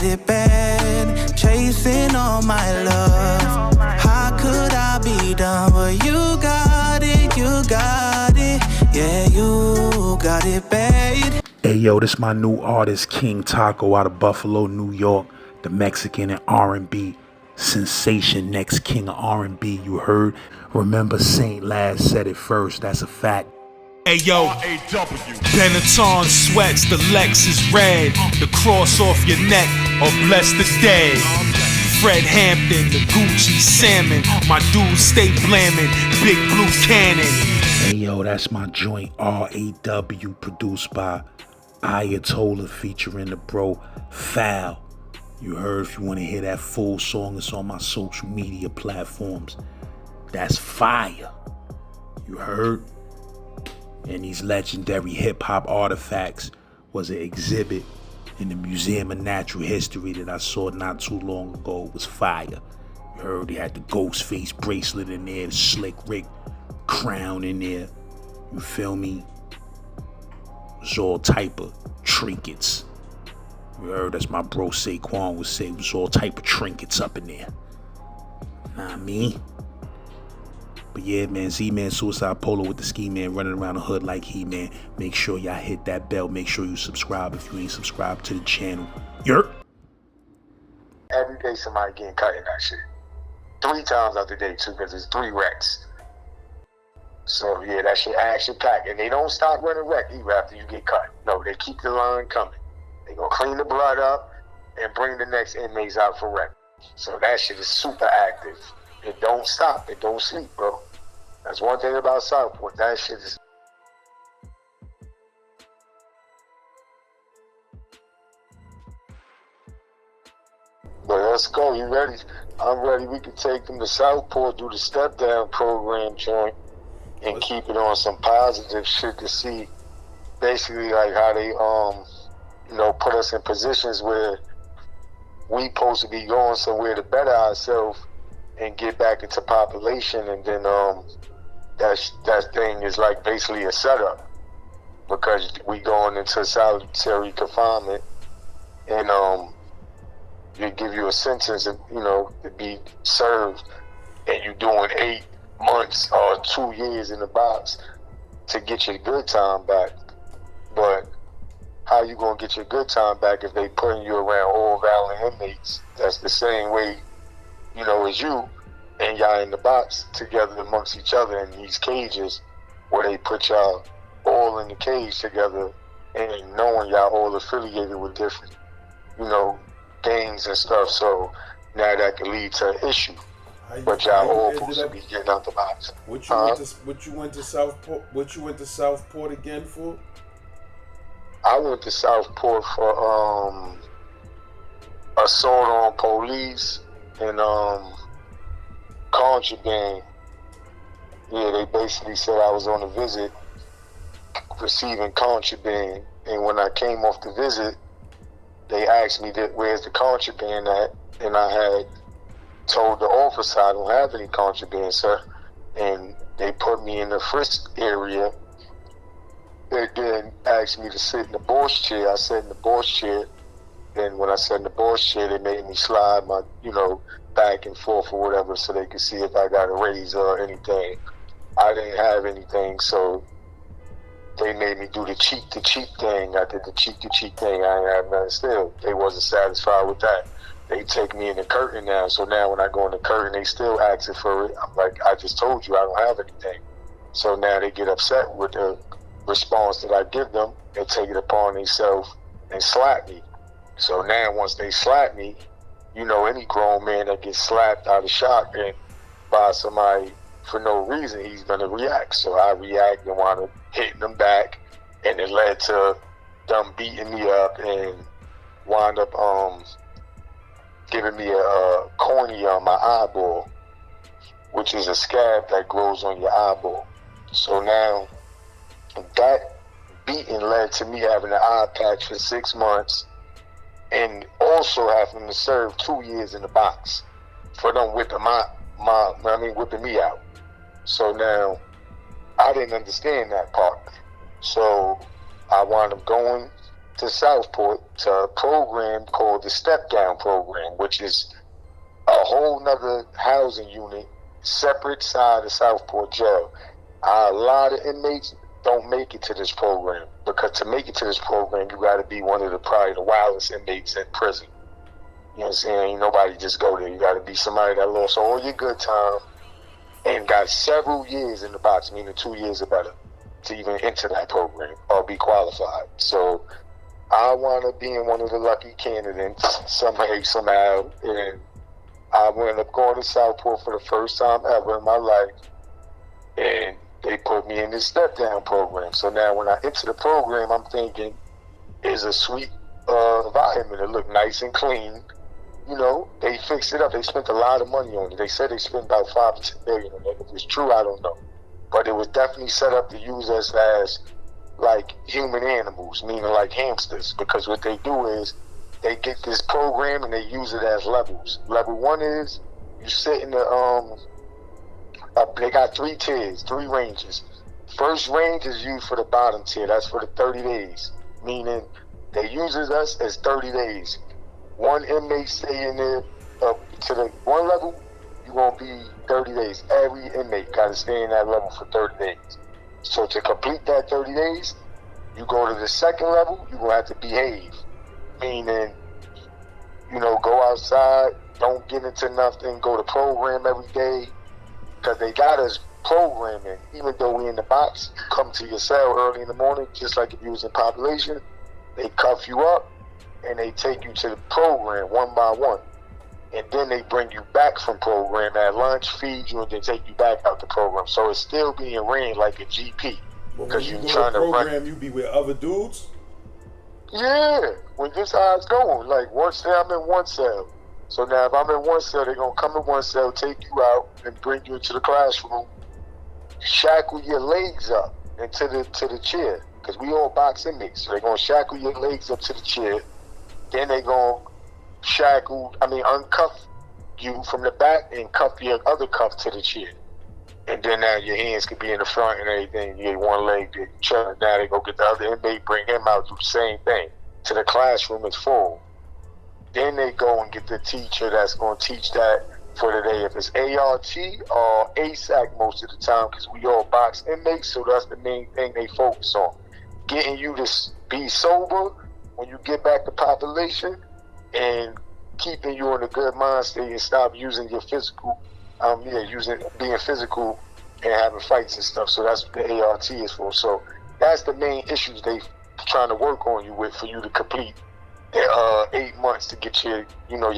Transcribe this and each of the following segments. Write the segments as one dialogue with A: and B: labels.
A: got it bad, chasing all my love. How could I be done? But you got it, yeah, you got it bad.
B: Hey yo, this my new artist, King Taco out of Buffalo, New York. The Mexican and R&B sensation, next king of R&B, you heard? Remember Saint Laz said it first, that's a fact.
C: Hey yo, Benetton sweats, the Lex is red. The cross off your neck, or bless the dead. Fred Hampton, the Gucci salmon. My dudes stay blaming, big blue cannon.
B: Hey yo, that's my joint R.A.W. produced by Ayatollah featuring the bro Foul. You heard? If you want to hear that full song, it's on my social media platforms. That's fire. You heard? And these legendary hip-hop artifacts was an exhibit in the Museum of Natural History that I saw not too long ago. It was fire. You heard? They had the Ghostface bracelet in there, the Slick Rick crown in there. You feel me? It was all type of trinkets. You heard? That's my bro Saquon would say. It was all type of trinkets up in there. Know what I mean? But yeah, man, Z-Man, Suicide Polo with the Ski Man running around the hood like He-Man. Make sure y'all hit that bell. Make sure you subscribe if you ain't subscribed to the channel. Yerp.
D: Every day somebody getting cut in that shit. 3 times out the day too, because it's 3 wrecks. So yeah, that shit action packed. And they don't stop running wreck even after you get cut. No, they keep the line coming. They gonna clean the blood up and bring the next inmates out for wreck. So that shit is super active. It don't stop. It don't sleep, bro. That's one thing about Southport. That shit is... But let's go. You ready? I'm ready. We can take them to Southport, do the step down program joint, and keep it on some positive shit to see basically like how they put us in positions where we supposed to be going somewhere to better ourselves and get back into population. And then that thing is like basically a setup, because we going into solitary confinement, and they give you a sentence, to be served, and you doing 8 months or 2 years in the box to get your good time back. But how you gonna get your good time back if they putting you around all violent inmates that's the same way, as you, and y'all in the box together amongst each other in these cages where they put y'all all in the cage together, and knowing y'all all affiliated with different, gangs and stuff. So now that could lead to an issue. But y'all all supposed to be getting out the box.
E: What you went to Southport? What you went to Southport again for?
D: I went to Southport for assault on police and contraband. Yeah, they basically said I was on a visit receiving contraband, and when I came off the visit, they asked me where's the contraband at, and I had told the officer I don't have any contraband, sir, and they put me in the frisk area. They then asked me to sit in the boss chair. I sat in the boss chair, and when I sat in the boss chair, they made me slide my, back and forth or whatever, so they could see if I got a razor or anything. I didn't have anything, so they made me do the cheek-to-cheek thing. I did the cheek-to-cheek thing. I didn't have nothing still. They wasn't satisfied with that. They take me in the curtain now, so now when I go in the curtain, they still asking for it. I'm like, I just told you I don't have anything. So now they get upset with the response that I give them and take it upon themselves and slap me. So now once they slap me, any grown man that gets slapped out of shock and by somebody for no reason, he's gonna react. So I react and wound up hitting them back, and it led to them beating me up and wound up giving me a cornea on my eyeball, which is a scab that grows on your eyeball. So now that beating led to me having an eye patch for 6 months, and also having to serve 2 years in the box for them whipping whipping me out. So now I didn't understand that part. So I wound up going to Southport to a program called the Step Down Program, which is a whole nother housing unit, separate side of Southport Jail. A lot of inmates don't make it to this program, because to make it to this program, you got to be one of probably the wildest inmates in prison. You know what I'm saying? Ain't nobody just go there. You got to be somebody that lost all your good time and got several years in the box, meaning 2 years or better, to even enter that program or be qualified. So I wound up being one of the lucky candidates somehow, and I wound up going to Southport for the first time ever in my life, and they put me in this step-down program. So now when I enter the program, I'm thinking, it's a sweet environment. It looked nice and clean. You know, they fixed it up. They spent a lot of money on it. They said they spent about $5 to $10 million on it. If it's true, I don't know. But it was definitely set up to use us as like human animals, meaning like hamsters, because what they do is they get this program and they use it as levels. Level 1 is you sit in the they got 3 tiers, 3 ranges. First range is used for the bottom tier. That's for the 30 days, meaning they uses us as 30 days. One inmate stay in there up to the one level, you're going to be 30 days. Every inmate got to stay in that level for 30 days. So to complete that 30 days, you go to the second level, you're going to have to behave. Meaning, you know, go outside, don't get into nothing, go to program every day. Because they got us programming. Even though we in the box, you come to your cell early in the morning, just like if you was in population, they cuff you up and they take you to the program one by one. And then they bring you back from program at lunch, feed you, and then take you back out the program. So it's still being ran like a GP.
E: Because
D: you're
E: you
D: trying to
E: program,
D: run.
E: you be with other dudes?
D: Yeah, when this how it's going. Like one cell, I'm in one cell. So now if I'm in one cell, they're going to come in one cell, take you out, and bring you into the classroom, shackle your legs up into the chair. Because we all box inmates. So they're going to shackle your legs up to the chair. Then they're going to uncuff you from the back and cuff your other cuff to the chair. And then now your hands can be in the front and everything. You get one leg, now they go get the other inmate, bring him out, do the same thing. To the classroom is full. Then they go and get the teacher that's going to teach that for the day. If it's ART or ASAC most of the time, because we all box inmates, so that's the main thing they focus on. Getting you to be sober when you get back to population and keeping you in a good mind state and stop using your physical, being physical and having fights and stuff. So that's what the ART is for. So that's the main issues they trying to work on you with for you to complete 8 months to get your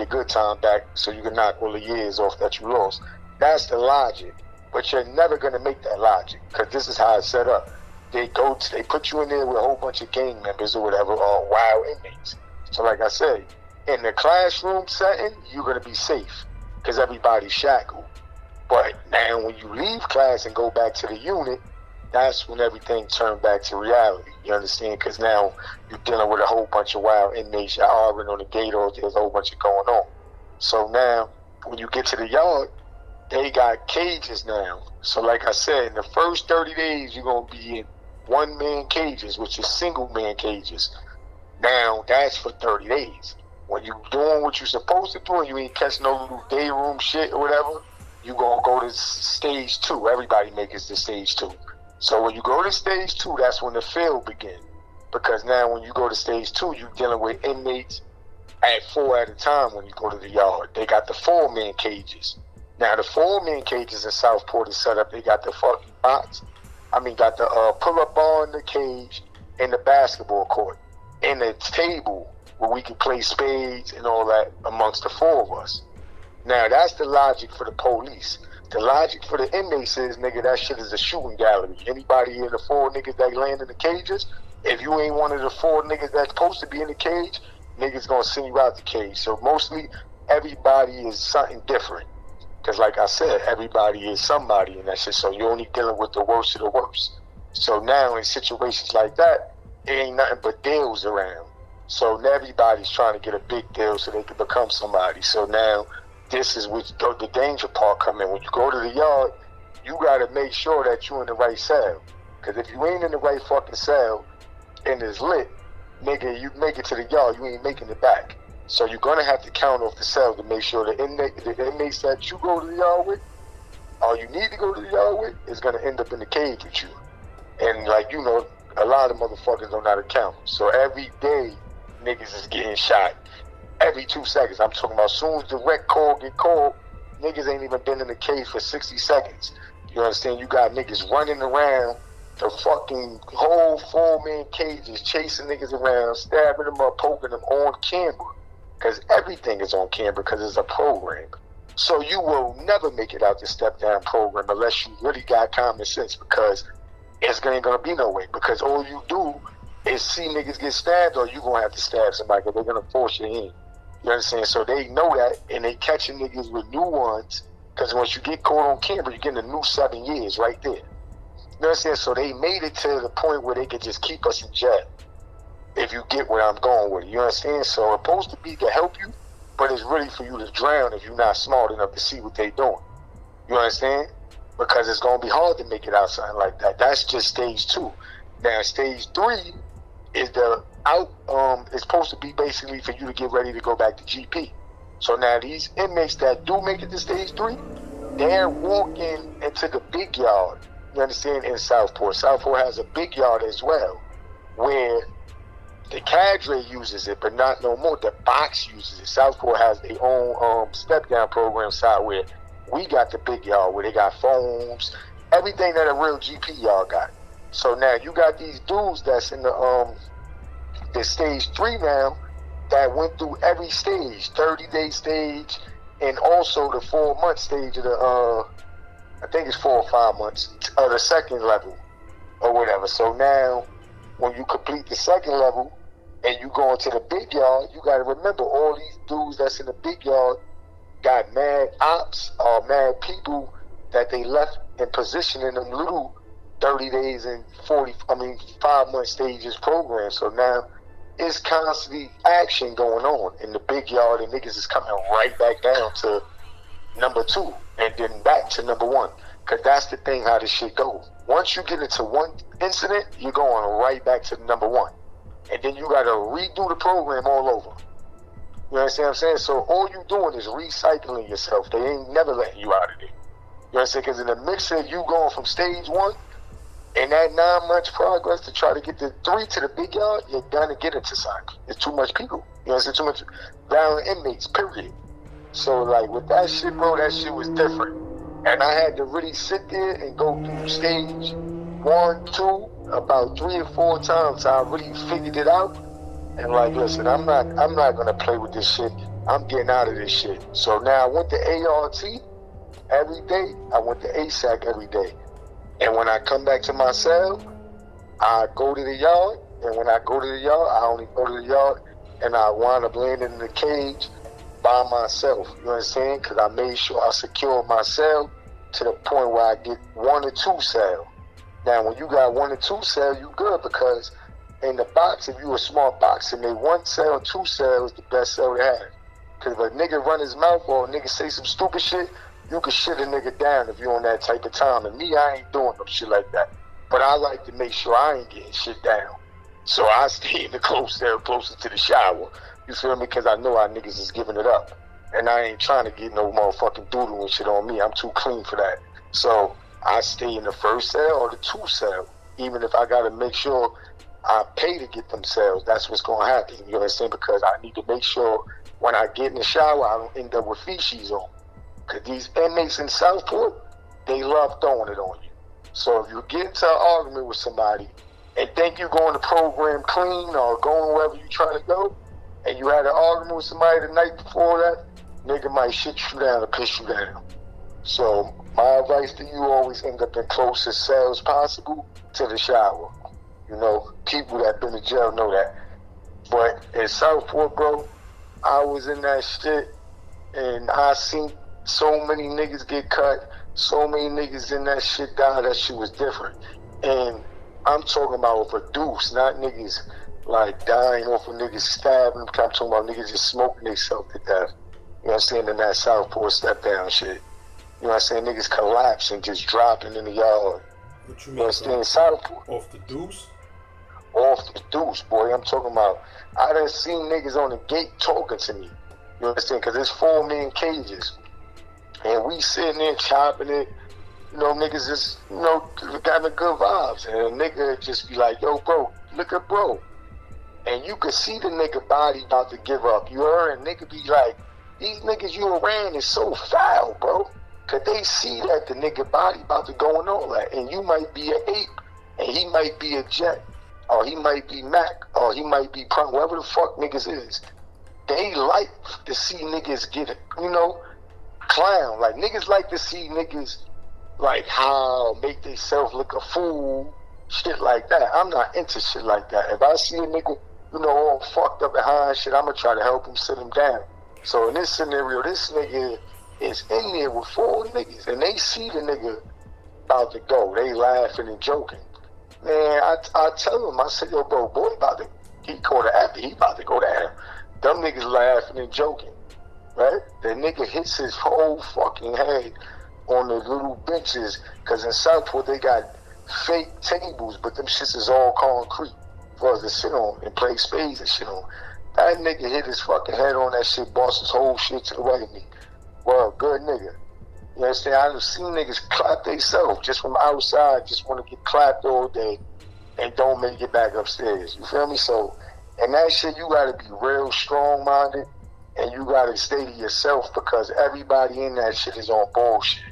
D: good time back, so you can knock all the years off that you lost. That's the logic, but you're never gonna make that logic, because this is how it's set up. They put you in there with a whole bunch of gang members or whatever, or wild inmates. So like I said, in the classroom setting, you're gonna be safe because everybody's shackled. But now when you leave class and go back to the unit, that's when everything turned back to reality. You understand? Because now you're dealing with a whole bunch of wild inmates. You're arguing on the gate, or there's a whole bunch of going on. So now, when you get to the yard, they got cages now. So like I said, in the first 30 days, you're going to be in one-man cages, which is single-man cages. Now, that's for 30 days. When you're doing what you're supposed to do and you ain't catching no little day room shit or whatever, you're going to go to stage 2. Everybody makes it to stage 2. So when you go to stage 2, that's when the field begins. Because now when you go to stage 2, you're dealing with inmates at 4 at a time when you go to the yard. They got the 4-man cages. Now the 4-man cages in Southport is set up. They got the fucking got the pull-up bar in the cage and the basketball court. And the table where we can play spades and all that amongst the 4 of us. Now that's the logic for the police. The logic for the inmates is, nigga, that shit is a shooting gallery. Anybody in the 4 niggas that land in the cages, if you ain't one of the 4 niggas that's supposed to be in the cage, niggas gonna send you out the cage. So mostly, everybody is something different. Because like I said, everybody is somebody in that shit. So you're only dealing with the worst of the worst. So now in situations like that, it ain't nothing but deals around. So now everybody's trying to get a big deal so they can become somebody. So now, this is where the danger part come in. When you go to the yard, you got to make sure that you're in the right cell. Because if you ain't in the right fucking cell and it's lit, nigga, you make it to the yard, you ain't making it back. So you're gonna have to count off the cells to make sure the inmates that you go to the yard with, or you need to go to the yard with, is gonna end up in the cage with you. And like, you know, a lot of motherfuckers don't know how to count. So every day, niggas is getting shot. Every 2 seconds. I'm talking about as soon as the rec call get called, niggas ain't even been in the cage for 60 seconds. You understand? You got niggas running around the fucking whole 4-man cages, chasing niggas around, stabbing them up, poking them on camera. Because everything is on camera because it's a program. So you will never make it out the step-down program unless you really got common sense, because it's ain't gonna be no way. Because all you do is see niggas get stabbed, or you gonna have to stab somebody because they're gonna force you in. You understand? So they know that, and they catching niggas with new ones, because once you get caught on camera, you're getting a new 7 years right there. You understand? So they made it to the point where they could just keep us in jail, if you get where I'm going with it. You understand? So it's supposed to be to help you, but it's really for you to drown if you're not smart enough to see what they doing. You understand? Because it's going to be hard to make it out something like that. That's just stage 2. Now, stage 3 is it's supposed to be basically for you to get ready to go back to GP. So now these inmates that do make it to stage 3, they're walking into the big yard, you understand, in Southport. Southport has a big yard as well, where the cadre uses it, but not no more. The box uses it. Southport has their own step-down program side where we got the big yard, where they got phones, everything that a real GP yard got. So now you got these dudes that's in the stage 3 now that went through every stage, 30-day stage, and also the 4-month stage of the, I think it's 4 or 5 months, of the second level or whatever. So now when you complete the second level and you go into the big yard, you got to remember all these dudes that's in the big yard got mad ops or mad people that they left in position in them little 30 days and 5-month stages program. So now it's constantly action going on in the big yard, and niggas is coming right back down to number 2 and then back to number 1. Because that's the thing, how this shit goes. Once you get into one incident, you're going right back to number 1. And then you got to redo the program all over. You understand what I'm saying? So all you doing is recycling yourself. They ain't never letting you out of there. You understand? Because in the mix of you going from stage 1 and that 9 months progress to try to get the 3 to the big yard, you're gonna get into something. It's too much people. You understand? Too much violent inmates, period. So like with that shit, bro, that shit was different. And I had to really sit there and go through stage 1, 2, about 3 or 4 times. I really figured it out. And like, listen, I'm not gonna play with this shit. I'm getting out of this shit. So now I went to ART every day. I went to ASAC every day. And when I come back to my cell, I go to the yard. And when I go to the yard, I only go to the yard and I wind up landing in the cage by myself. You understand? Because I made sure I secured my cell to the point where I get 1 or 2 cell. Now, when you got 1 or 2 cell, you good, because in the box, if you a smart boxer, maybe 1 cell or 2 cell is the best cell to have. Because if a nigga run his mouth or a nigga say some stupid shit, you can shit a nigga down if you on that type of time. And me, I ain't doing no shit like that. But I like to make sure I ain't getting shit down. So I stay in the close cell, closer to the shower. You feel me? Because I know our niggas is giving it up. And I ain't trying to get no motherfucking doodle and shit on me. I'm too clean for that. So I stay in the first cell or the 2 cell. Even if I got to make sure I pay to get them cells, that's what's going to happen. You understand? Because I need to make sure when I get in the shower, I don't end up with feces on. Because these inmates in Southport, they love throwing it on you. So if you get into an argument with somebody and think you're going to program clean or going wherever you're trying to go, and you had an argument with somebody the night before that, nigga might shit you down or piss you down. So my advice to you, always end up in closest cells possible to the shower. You know, people that been in jail know that. But in Southport, bro, I was in that shit and I seen so many niggas get cut, so many niggas in that shit die. That shit was different. And I'm talking about with a deuce, not niggas like dying off of niggas stabbing. I'm talking about niggas just smoking themselves to death. You know what I'm saying? In that Southport step down shit. You know what I'm saying? Niggas collapsing, just dropping in the yard.
E: What you
D: You know
E: mean?
D: what I'm saying? Southport.
E: Off the deuce?
D: off the deuce, boy. I'm talking about, I done seen niggas on the gate talking to me. You understand? Because there's 4 men cages. And we sitting there chopping it. You know, niggas just, you know, got the good vibes. And a nigga just be like, yo, bro, look at bro. And you could see the nigga body about to give up. You heard? And nigga be like, these niggas you around is so foul, bro. Cause they see that the nigga body about to go and all that. And you might be an ape. And he might be a jet. Or he might be Mac. Or he might be Prime. Whatever the fuck niggas is. They like to see niggas get it, you know, clown. Like, niggas like to see niggas, like, how make themselves look a fool, shit like that. I'm not into shit like that. If I see a nigga, you know, all fucked up behind shit, I'm gonna try to help him sit him down. So in this scenario, this nigga is in there with 4 niggas, and they see the nigga about to go. They laughing and joking. Man, I tell him, I said, yo, bro, boy, he called it after, he about to go down. Them niggas laughing and joking, right? The nigga hits his whole fucking head on the little benches, because in Southport they got fake tables, but them shits is all concrete for us to sit on and play spades and shit on. That nigga hit his fucking head on that shit, bossed his whole shit to the right of me. Well, good nigga. You understand? I've seen niggas clap themselves just from outside, just want to get clapped all day and don't make it back upstairs. You feel me? So, and that shit, you gotta be real strong-minded, and you gotta stay to yourself, because everybody in that shit is on bullshit.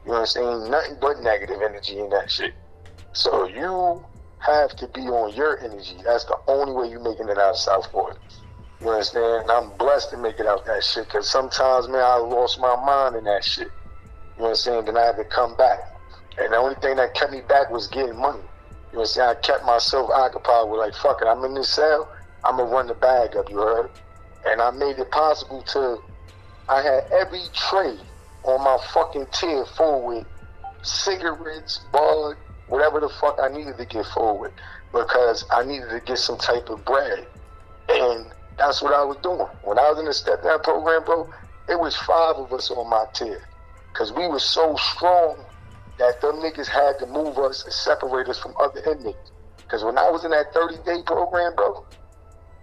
D: You know what I'm saying? Nothing but negative energy in that shit. So you have to be on your energy. That's the only way you're making it out of Southport. You understand? And I'm blessed to make it out that shit, because sometimes, man, I lost my mind in that shit. You know what I'm saying? Then I had to come back. And the only thing that kept me back was getting money. You know what I'm saying? I kept myself occupied with, like, fuck it, I'm in this cell, I'm gonna run the bag up, you heard? And I made it possible I had every tray on my fucking tier full with cigarettes, bud, whatever the fuck I needed to get full with, because I needed to get some type of bread. And that's what I was doing. When I was in the step down program, bro, it was 5 of us on my tier, because we were so strong that them niggas had to move us and separate us from other inmates. Because when I was in that 30-day program, bro,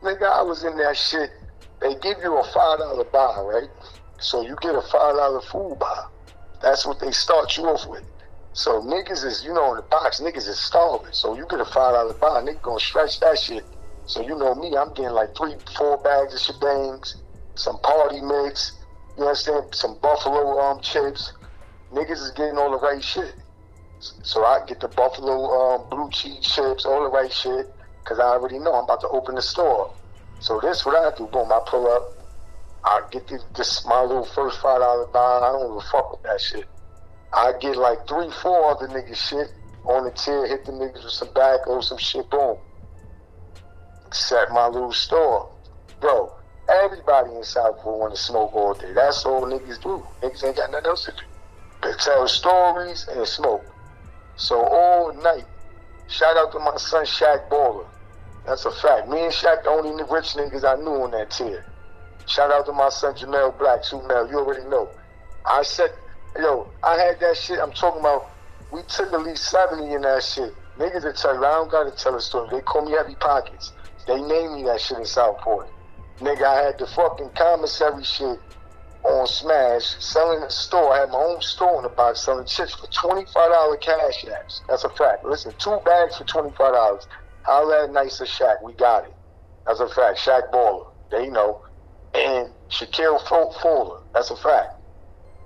D: nigga, I was in that shit. They give you a $5 buy, right? So you get a $5 food buy. That's what they start you off with. So niggas is, you know, in the box, niggas is starving. So you get a $5 buy, nigga gonna stretch that shit. So you know me, I'm getting like 3-4 bags of shebangs, some party mix, you understand, some buffalo chips. Niggas is getting all the right shit. So I get the buffalo blue cheese chips, all the right shit, because I already know I'm about to open the store. So this what I do, boom, I pull up, I get this my little first $5 buy, I don't give a fuck with that shit. I get like 3-4 other niggas shit on the tier, hit the niggas with some tobacco, some shit, boom. Set my little store. Bro, everybody in Southport want to smoke all day. That's all niggas do. Niggas ain't got nothing else to do. They tell stories and smoke. So all night, shout out to my son Shaq Baller. That's a fact. Me and Shaq the only rich niggas I knew on that tier. Shout out to my son Jamel Black, Sumel, you already know. I said, yo, I had that shit, I'm talking about, we took at least 70 in that shit. Niggas will tell you, I don't gotta tell a story. They call me Heavy Pockets. They named me that shit in Southport. Nigga, I had the fucking commissary shit on Smash, selling a store. I had my own store in the box selling chips for $25 cash apps. That's a fact. Listen, 2 bags for $25. Holla at Nicer Shaq, we got it. That's a fact. Shaq Baller, they know. And Shaquille Fuller, that's a fact.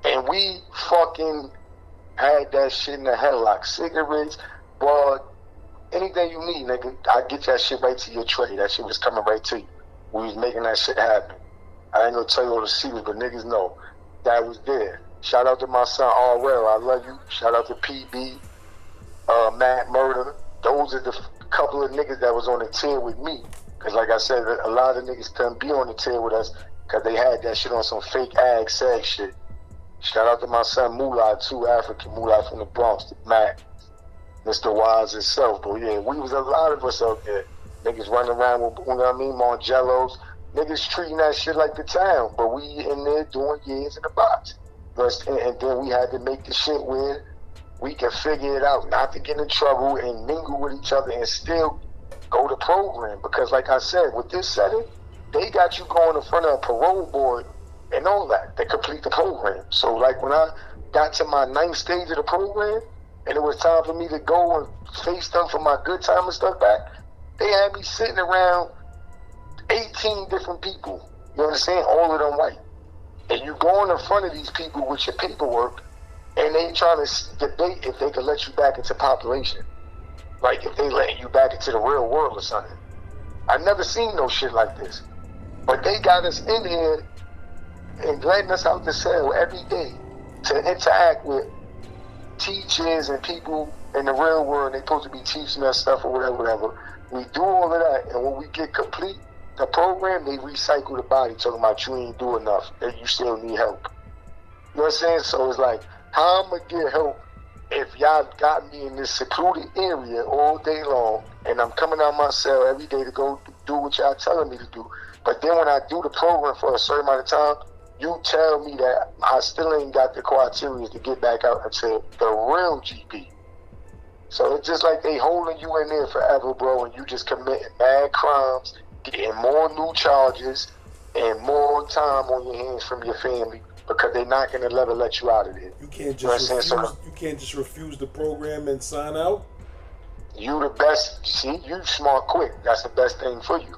D: And we fucking had that shit in the headlock. Cigarettes, bud, anything you need, nigga, I get that shit right to your tray. That shit was coming right to you. We was making that shit happen. I ain't gonna tell you all the secrets, but niggas know that was there. Shout out to my son RL, I love you. Shout out to PB, Matt Murder. Those are the couple of niggas that was on the tier with me. Cause like I said, a lot of niggas couldn't be on the tier with us cause they had that shit on some fake ag sag shit. Shout out to my son Moolah too, African Moolah from the Bronx, Matt, Mr. Wise himself. But yeah, we was a lot of us out there. Niggas running around with, you know what I mean, Margellos. Niggas treating that shit like the town, but we in there doing years in the box. And then we had to make the shit where we can figure it out, not to get in trouble and mingle with each other and still go to program. Because like I said, with this setting, they got you going in front of a parole board and all that to complete the program. So like when I got to my 9th stage of the program and it was time for me to go and face them for my good time and stuff back, they had me sitting around 18 different people. You understand? All of them white. And you going in front of these people with your paperwork and they trying to debate if they could let you back into population. Like if they letting you back into the real world or something. I never seen no shit like this. But they got us in here and letting us out the cell every day to interact with teachers and people in the real world. They supposed to be teaching us stuff or whatever. We do all of that, and when we get complete the program, they recycle the body, talking about you ain't do enough, that you still need help. You know what I'm saying? So it's like, how I'm gonna get help if y'all got me in this secluded area all day long, and I'm coming out my cell every day to go do what y'all telling me to do. But then when I do the program for a certain amount of time, you tell me that I still ain't got the criteria to get back out into the real GP. So it's just like they holding you in there forever, bro, and you just committing bad crimes, getting more new charges, and more time on your hands from your family because they're not gonna ever let you out of there.
E: You can't just refuse. You can't just refuse the program and sign out.
D: You the best. See, you smart quick. That's the best thing for you.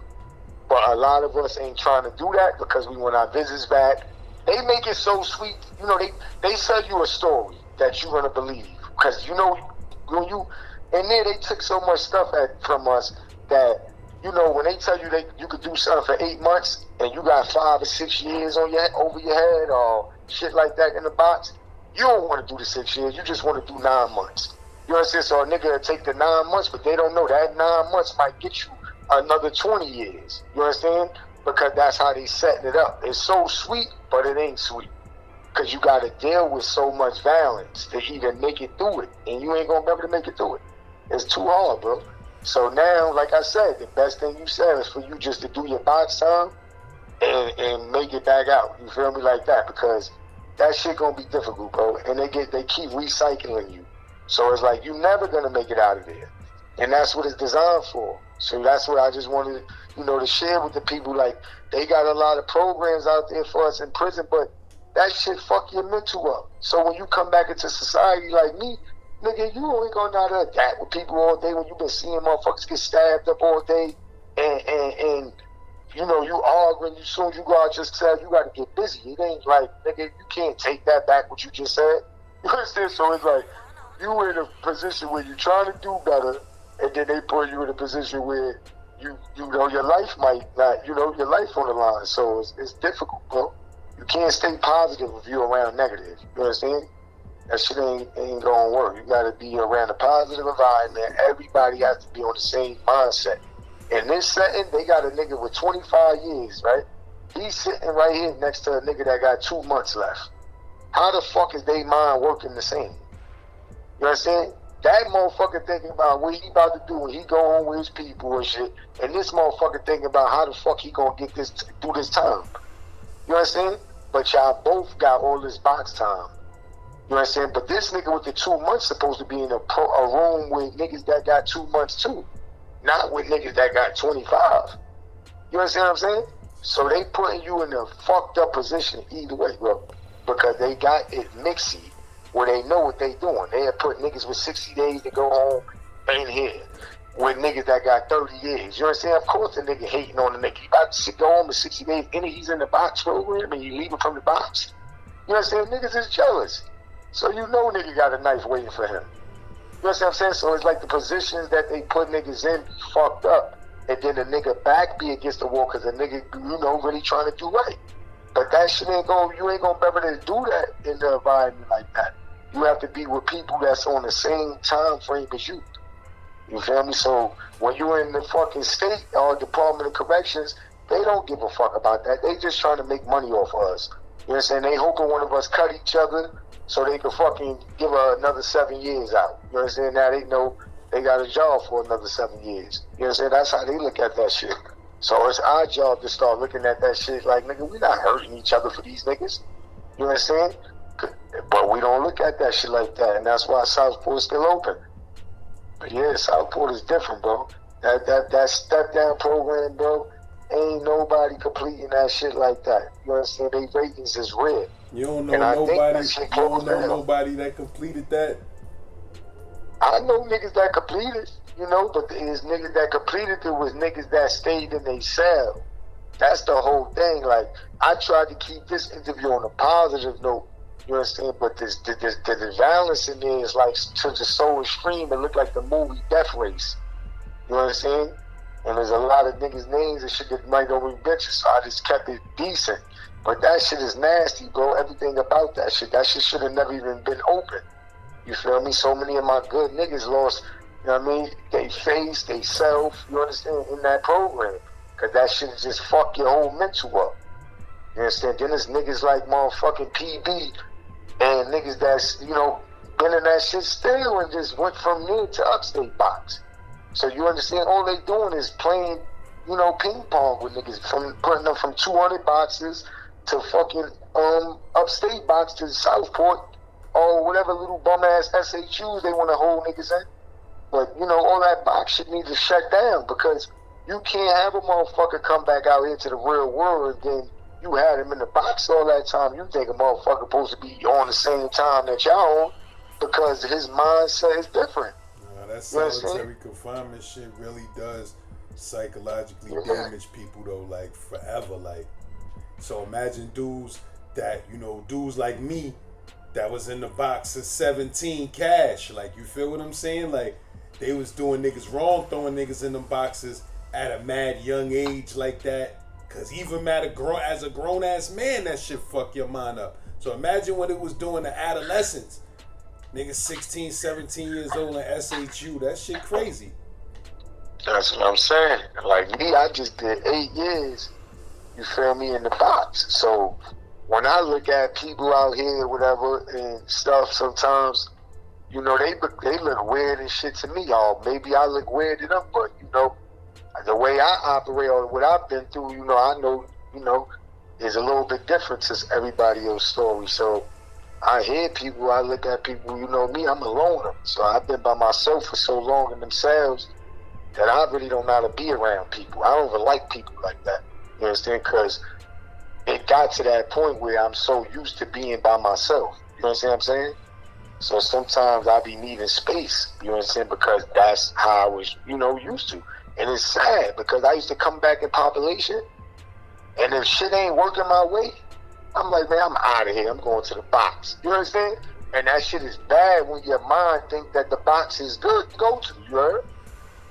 D: But a lot of us ain't trying to do that because we want our visits back. They make it so sweet. You know, they sell you a story that you're gonna believe. Because you know, when you and then they took so much stuff from us that, you know, when they tell you you could do something for 8 months and you got 5 or 6 years on over your head or shit like that in the box, you don't want to do the 6 years. You just want to do 9 months. You understand? So a nigga will take the 9 months, but they don't know that 9 months might get you another 20 years. You understand? Because that's how they setting it up. It's so sweet, but it ain't sweet. Because you got to deal with so much violence to even make it through it. And you ain't going to be able to make it through it. It's too hard, bro. So now, like I said, the best thing you said is for you just to do your box time and make it back out. You feel me? Like that. Because that shit going to be difficult, bro. And they keep recycling you. So it's like you're never going to make it out of there. And that's what it's designed for. So that's what I just wanted, to share with the people. Like, they got a lot of programs out there for us in prison, but that shit fuck your mental up. So when you come back into society like me, nigga, you ain't gonna know how to adapt with people all day when you been seeing motherfuckers get stabbed up all day and you arguing. As soon as you go out your cell, you gotta get busy. It ain't like, nigga, you can't take that back what you just said. You understand? So it's like, you in a position where you're trying to do better, and then they put you in a position where your life might not, your life on the line. So it's difficult, bro. You can't stay positive if you're around negative. You understand? That shit ain't gonna work. You gotta be around a positive environment. Everybody has to be on the same mindset. In this setting, they got a nigga with 25 years, right? He's sitting right here next to a nigga that got 2 months left. How the fuck is they mind working the same? You understand? That motherfucker thinking about what he about to do when he go home with his people and shit, and this motherfucker thinking about how the fuck he gonna get this through this time. You understand? But y'all both got all this box time. You understand? But this nigga with the 2 months supposed to be in a room with niggas that got 2 months too, not with niggas that got 25. You understand what I'm saying? So they putting you in a fucked up position either way, bro, because they got it mixy where they know what they doing. They have put niggas with 60 days to go home in here with niggas that got 30 years. You understand? Of course the nigga hating on the nigga. He about to go home with 60 days and he's in the box program and you leave him from the box. You understand? Niggas is jealous. So you know nigga got a knife waiting for him. You understand what I'm saying? So it's like the positions that they put niggas in be fucked up. And then the nigga back be against the wall because the nigga, really trying to do right. But that shit you ain't gonna be able to do that in the environment like that. You have to be with people that's on the same time frame as you. You feel me? So when you're in the fucking state or Department of Corrections, they don't give a fuck about that. They just trying to make money off of us. You know what I'm saying? They hoping one of us cut each other so they can fucking give her another 7 years out. You know what I'm saying? Now they know they got a job for another 7 years. You know what I'm saying? That's how they look at that shit. So it's our job to start looking at that shit like, nigga, we not hurting each other for these niggas. You know what I'm saying? But we don't look at that shit like that, and that's why Southport is still open. But yeah, Southport is different, bro. That step down program, bro. Ain't nobody completing that shit like that. You understand? They ratings is red.
E: You don't know
D: And I think
E: nobody.
D: that shit
E: You don't
D: closed
E: know
D: down.
E: nobody that completed that.
D: I know niggas that completed, you know, but there's niggas that completed it was niggas that stayed in they cell. That's the whole thing. Like, I tried to keep this interview on a positive note, you understand? But the violence in there is like to the so extreme. It looked like the movie Death Race. You understand? And there's a lot of niggas' names and shit that might not be mentioned, so I just kept it decent. But that shit is nasty, bro. Everything about that shit should have never even been open. You feel me? So many of my good niggas lost, you know what I mean? They face, they self, you understand, in that program. Cause that shit just fuck your whole mental up. You understand? Then there's niggas like motherfucking PB and niggas that's, you know, been in that shit still and just went from there to upstate box. So you understand? All they doing is playing, you know, ping pong with niggas, from putting them from 200 boxes to fucking upstate box to southport or whatever little bum ass SHUs they want to hold niggas in. But you know, all that box shit needs to shut down because you can't have a motherfucker come back out here to the real world and then you had him in the box all that time. You think a motherfucker supposed to be on the same time that y'all on because his mindset is different.
E: That solitary confinement shit really does psychologically damage people though, like forever. Like, so imagine dudes that, you know, dudes like me that was in the box at 17 cash. Like, you feel what I'm saying? Like, they was doing niggas wrong, throwing niggas in them boxes at a mad young age like that. Cause even as a grown ass man, that shit fuck your mind up. So imagine what it was doing to adolescents. Niggas 16, 17 years old in SHU. That shit crazy.
D: That's what I'm saying. Like me, I just did 8 years, you feel me, in the box. So when I look at people out here or whatever and stuff, sometimes, you know, they look weird and shit to me, y'all. Maybe I look weird to them, but, you know, the way I operate or what I've been through, you know, I know, you know, is a little bit different to everybody else's story. So I hear people, I look at people, you know me, I'm a loner. So I've been by myself for so long in themselves that I really don't know how to be around people. I don't even like people like that. You understand? Because it got to that point where I'm so used to being by myself. You understand what I'm saying? So sometimes I be needing space. You understand? Because that's how I was, you know, used to. And it's sad because I used to come back in population and if shit ain't working my way, I'm like, man, I'm out of here. I'm going to the box. You understand? And that shit is bad when your mind think that the box is good to go to. You heard?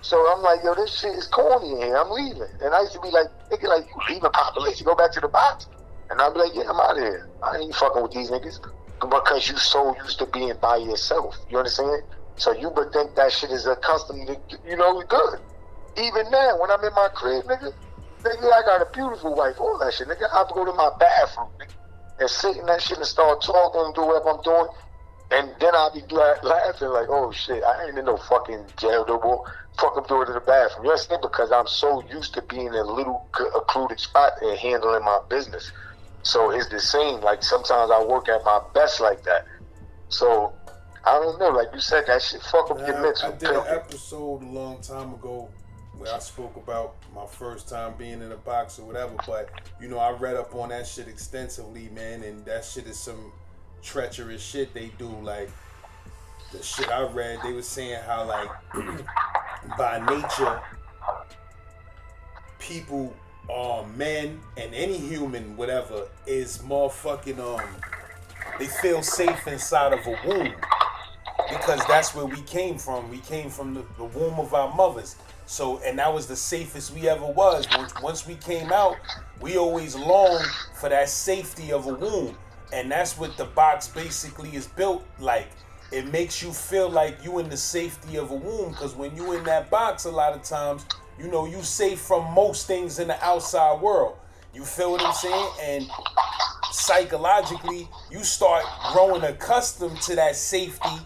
D: So I'm like, yo, this shit is corny in here. I'm leaving. And I used to be like, nigga, like, you leaving population, go back to the box? And I'd be like, yeah, I'm out of here. I ain't fucking with these niggas. Because you so used to being by yourself. You understand? So you would think that shit is accustomed to, you know, good. Even now, when I'm in my crib, nigga, I got a beautiful wife, all that shit, nigga. I go to my bathroom, nigga, and sit in that shit and start talking and do whatever I'm doing. And then I'll be laughing like, oh shit, I ain't in no fucking jail no more. Fuck, I'm doing it in the bathroom. You understand? Because I'm so used to being in a little occluded spot and handling my business. So it's the same. Like sometimes I work at my best like that. So I don't know. Like you said, that shit fuck up your mental.
E: I did an episode a long time ago where I spoke about my first time being in a box or whatever. But you know, I read up on that shit extensively, man. And that shit is some treacherous shit they do. Like the shit I read, they was saying how like by nature people, men and any human, whatever, is motherfucking they feel safe inside of a womb because that's where we came from. We came from the womb of our mothers. So, and that was the safest we ever was. Once we came out, we always longed for that safety of a womb. And that's what the box basically is built like. It makes you feel like you in the safety of a womb, because when you in that box, a lot of times, you know, you safe from most things in the outside world. You feel what I'm saying? And psychologically, you start growing accustomed to that safety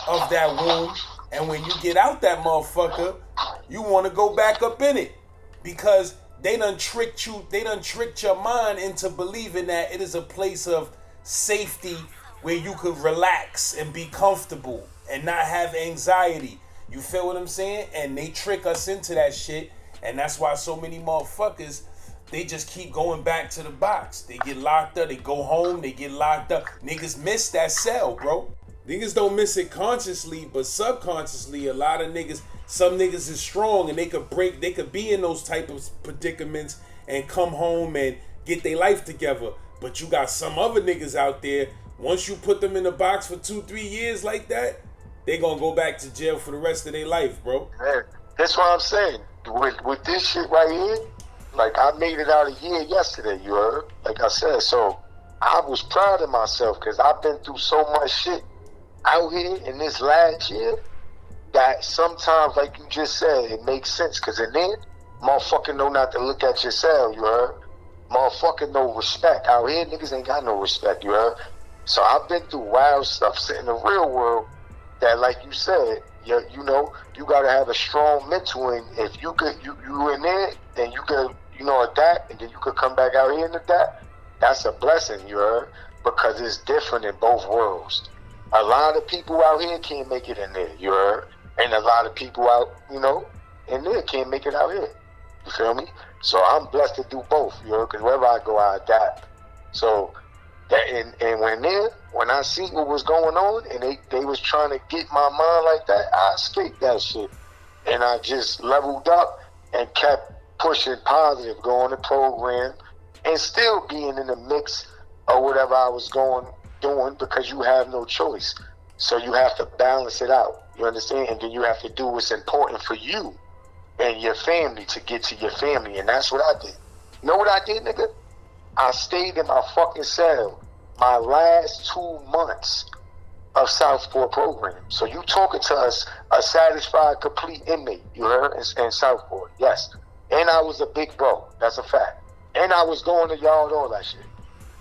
E: of that womb. And when you get out that motherfucker, you want to go back up in it because they done tricked your mind into believing that it is a place of safety where you could relax and be comfortable and not have anxiety. You feel what I'm saying? And they trick us into that shit. And that's why so many motherfuckers, they just keep going back to the box. They get locked up, they go home, they get locked up. Niggas miss that cell, bro. Niggas don't miss it consciously, but subconsciously, a lot of niggas, some niggas is strong and they could be in those type of predicaments and come home and get their life together. But you got some other niggas out there, once you put them in the box for 2-3 years like that, they gonna go back to jail for the rest of their life, bro.
D: Man, that's what I'm saying. With this shit right here, like I made it out a year yesterday, you heard? Like I said, so I was proud of myself because I've been through so much shit out here in this last year that sometimes, like you just said, it makes sense. Because in there, motherfucker know not to look at your cell, you heard? Motherfucker no respect. Out here, niggas ain't got no respect, you heard? So I've been through wild stuff in the real world that, like you said, you know, you gotta have a strong mental, and if you could, you in there, then you could, you know, adapt, and then you could come back out here and adapt. That's a blessing, you heard? Because it's different in both worlds. A lot of people out here can't make it in there, you heard? And a lot of people out, you know, in there can't make it out here. You feel me? So I'm blessed to do both, you know, because wherever I go, I adapt. So that, and when I see what was going on, and they was trying to get my mind like that, I escaped that shit. And I just leveled up and kept pushing positive, going to program, and still being in the mix of whatever I was doing, because you have no choice. So you have to balance it out. You understand? And then you have to do what's important for you and your family to get to your family. And that's what I did. You know what I did, nigga? I stayed in my fucking cell my last 2 months of Southport program. So you talking to us, a satisfied, complete inmate, you heard, in Southport, yes. And I was a big bro, that's a fact. And I was going to yard, all that shit.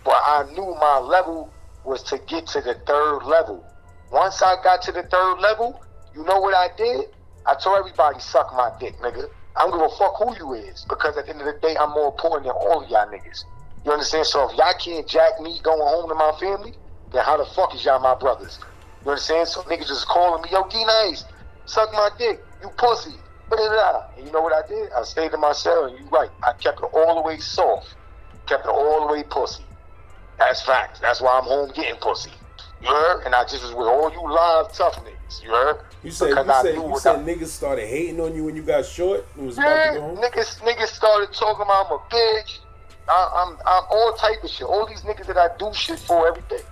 D: But I knew my level was to get to the 3rd level. Once I got to the 3rd level, you know what I did? I told everybody, suck my dick, nigga. I don't give a fuck who you is, because at the end of the day, I'm more important than all of y'all niggas. You understand? So if y'all can't jack me going home to my family, then how the fuck is y'all my brothers? You understand? So niggas just calling me, yo, D-Nice, suck my dick, you pussy. And you know what I did? I stayed in my cell, and you right. I kept it all the way soft. Kept it all the way pussy. That's facts. That's why I'm home getting pussy. You heard? And I just was with all you live tough niggas. You heard?
E: You said niggas started hating on you when you got short and was about to go home?
D: Niggas started talking about I'm a bitch. I'm all type of shit. All these niggas that I do shit for every day.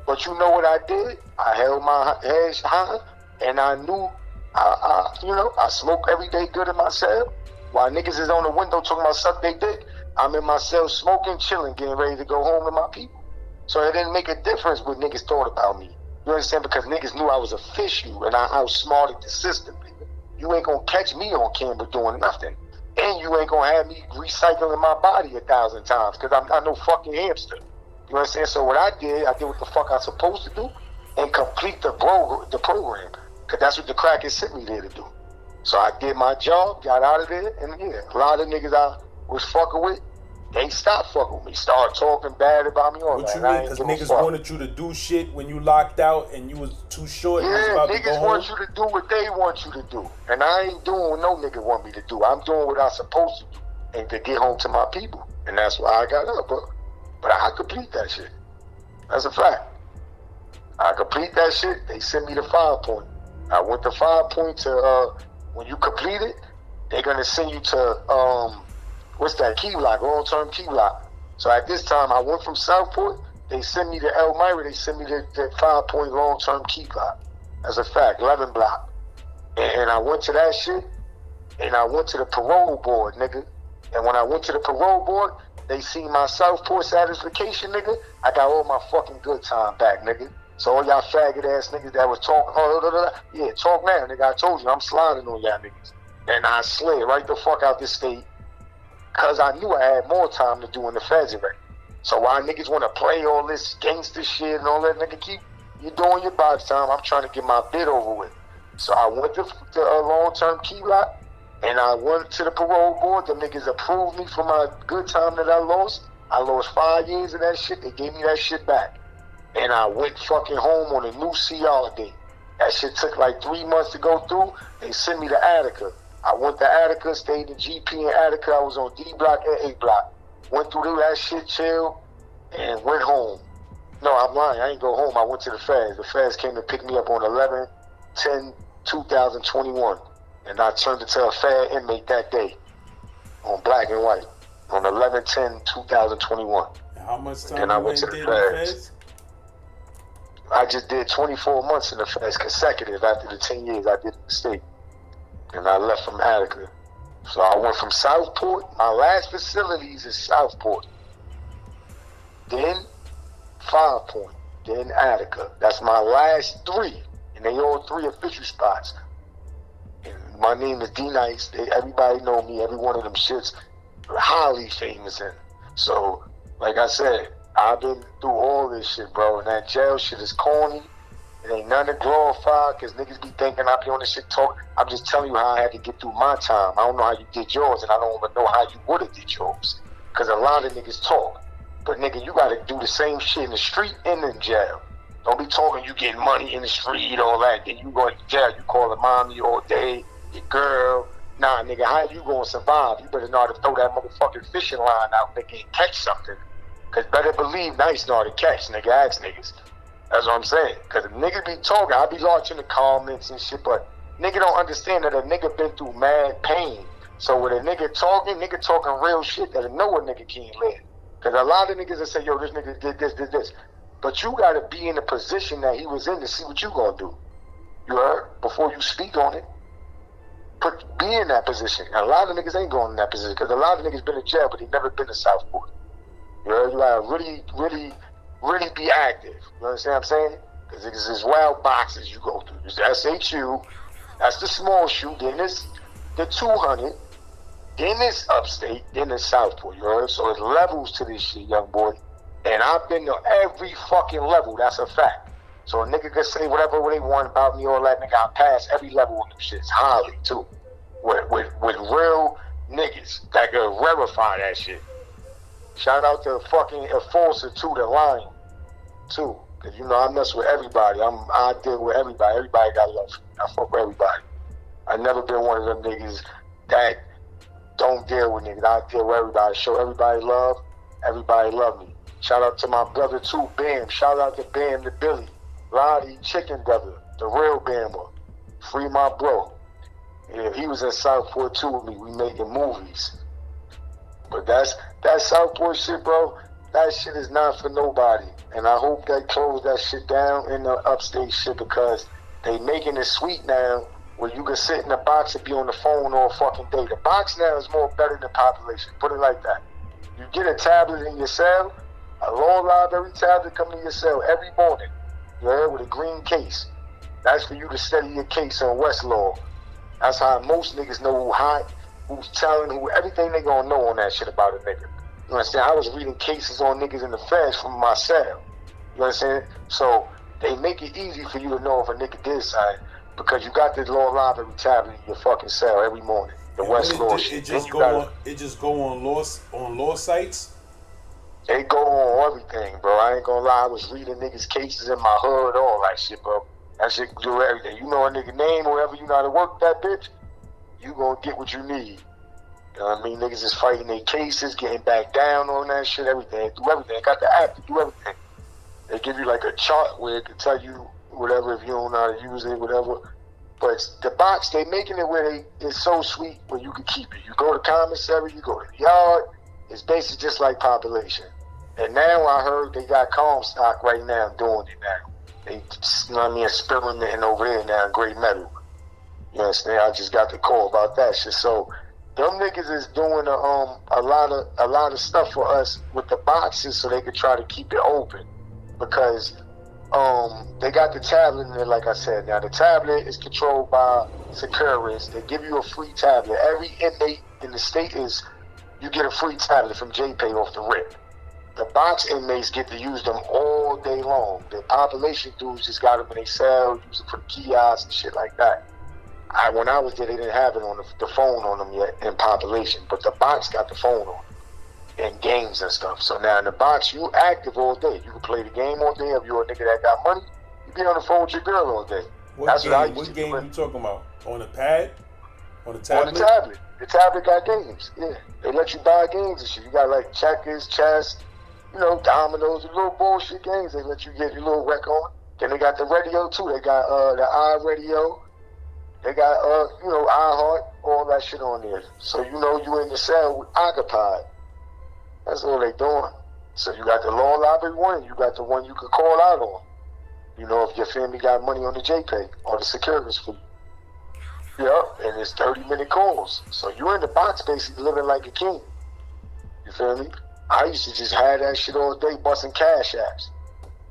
D: But you know what I did? I held my head high, and I knew, I smoke every day good in my cell. While niggas is on the window talking about suck they dick, I'm in my cell smoking, chilling, getting ready to go home to my people. So it didn't make a difference what niggas thought about me. You understand? Because niggas knew I was official and I outsmarted the system. You ain't gonna catch me on camera doing nothing. And you ain't gonna have me recycling my body 1,000 times, because I'm not no fucking hamster. You understand? So what I did what the fuck I'm supposed to do and complete the program. Because that's what the crackers sent me there to do. So I did my job, got out of there, and yeah, a lot of niggas I was fucking with, they stopped fucking with me, started talking bad about me.
E: What you mean? Because niggas wanted you to do shit when you locked out and you was too short and was about to go home?
D: Niggas want you to do what they want you to do. And I ain't doing what no nigga want me to do. I'm doing what I'm supposed to do and to get home to my people. And that's why I got up, bro. But I complete that shit. That's a fact. I complete that shit. They sent me the 5 point. I went to 5 point to, when you complete it, they're going to send you to, what's that, key lock, long-term key lock. So at this time, I went from Southport, they sent me to Elmira, they sent me to 5 point long-term key lock. That's a fact, 11 block. And I went to that shit, and I went to the parole board, nigga. And when I went to the parole board, they seen my Southport satisfaction, nigga. I got all my fucking good time back, nigga. So all y'all faggot ass niggas that was talking, yeah, talk now, nigga. I told you, I'm sliding on y'all niggas. And I slid right the fuck out this state, because I knew I had more time to do in the feds already. So why niggas want to play all this gangster shit and all that, nigga, keep you doing your box time. I'm trying to get my bid over with. So I went to long-term key lock, and I went to the parole board. The niggas approved me for my good time that I lost. I lost 5 years of that shit. They gave me that shit back. And I went fucking home on a new CR date. That shit took like 3 months to go through. They sent me to Attica. I went to Attica, stayed in GP in Attica. I was on D block and A block. Went through that shit, chilled, and went home. No, I'm lying. I ain't go home. I went to the feds. The feds came to pick me up on 11/10/2021. And I turned into a fed inmate that day on black and white on 11/10/2021.
E: How much time
D: then I went to the feds. I just did 24 months in the feds consecutive after the 10 years I did in the state. And I left from Attica. So I went from Southport. My last facilities is Southport. Then 5 Point. Then Attica. That's my last 3. And they all 3 official spots. And my name is D-Nice. Everybody know me. Every one of them shits highly famous in. So, like I said, I've been through all this shit, bro. And that jail shit is corny. It ain't nothing to glorify, because niggas be thinking I be on this shit talk. I'm just telling you how I had to get through my time. I don't know how you did yours, and I don't even know how you would have did yours. Because a lot of niggas talk. But nigga, you gotta do the same shit in the street and in jail. Don't be talking you getting money in the street, all that. Then you go to jail, you call her mommy all day, your girl. Nah, nigga, how you gonna survive? You better know how to throw that motherfucking fishing line out, nigga, and catch something. Because better believe Nice know how to catch, nigga. Ask niggas. That's what I'm saying. Because if niggas be talking, I be watching the comments and shit, but nigga don't understand that a nigga been through mad pain. So when a nigga talking real shit that know a nigga can't live. Because a lot of niggas that say, yo, this nigga did this. But you got to be in the position that he was in to see what you going to do. You heard? Before you speak on it. Be in that position. And a lot of niggas ain't going in that position. Because a lot of niggas been in jail, but they never been to Southport. You heard? You got to really be active. You understand what I'm saying? Because it's this wild boxes you go through. There's the SHU. That's the small shoe. Then there's the 200. Then it's upstate. Then it's Southport. You heard? So there's levels to this shit, young boy. And I've been to every fucking level. That's a fact. So a nigga can say whatever they want about me, all that. Nigga, I passed every level on them shits. Highly, too. With real niggas that can verify that shit. Shout out to fucking Enforcer, too, the Lion, too. Because, you know, I mess with everybody. I deal with everybody. Everybody got love for me. I fuck with everybody. I never been one of them niggas that don't deal with niggas. I deal with everybody. Show everybody love. Everybody love me. Shout out to my brother, too, Bam. Shout out to Bam, the Billy. Lottie, Chicken Brother, the real Bammer. Free my bro. Yeah, he was in Southport, too, with me. We making movies. But that Southport shit, bro, that shit is not for nobody. And I hope they close that shit down in the upstate shit, because they making it sweet now where you can sit in the box and be on the phone all fucking day. The box now is more better than population. Put it like that. You get a tablet in your cell, a law library tablet coming to your cell every morning. You heard? With a green case. That's for you to study your case on Westlaw. That's how most niggas know who hot, who's telling, who everything they gonna know on that shit about a nigga. You understand? I was reading cases on niggas in the feds from my cell. You understand? So they make it easy for you to know if a nigga did something, because you got the law library tablet in your fucking cell every morning. The Westlaw shit.
E: It just go on law sites.
D: They go on everything, bro. I ain't gonna lie. I was reading niggas' cases in my hood, all that shit, bro. That shit do everything. You know a nigga name, or whatever you know how to work that bitch, you gonna get what you need. You know what I mean? Niggas is fighting their cases, getting back down on that shit, everything. Do everything. Got the app to do everything. They give you like a chart where it can tell you whatever if you don't know how to use it, whatever. But the box, they making it where it's so sweet where you can keep it. You go to commissary, you go to the yard. It's basically just like population. And now I heard they got Comstock right now doing it now. They, you know what I mean, experimenting over there now in Great Meadow. You understand? I just got the call about that shit. So them niggas is doing a lot of stuff for us with the boxes so they could try to keep it open. Because they got the tablet in there, like I said. Now the tablet is controlled by Securus. They give you a free tablet. Every inmate in the state you get a free tablet from JPay off the rip. The box inmates get to use them all day long. The population dudes just got them in their cell, use it for the kiosks and shit like that. When I was there, they didn't have it on the phone on them yet in population, but the box got the phone on and games and stuff. So now in the box, you active all day. You can play the game all day. If you're a nigga that got money, you be on the phone with your girl all day. That's what I used
E: What
D: to
E: game
D: do.
E: you talking about? On the pad? On the
D: On
E: tablet?
D: the tablet. The tablet got games. Yeah. They let you buy games and shit. You got like checkers, chess, dominoes, the little bullshit games. They let you get your little rec on. Then they got the radio too. They got the iRadio. They got iHeart, all that shit on there. So you in the cell with occupied. That's all they doing. So you got the law library one, you got the one you could call out on. If your family got money on the JPay or the Securus fee. Yeah, and it's 30-minute calls. So you're in the box basically living like a king. You feel me? I used to just have that shit all day busting cash apps.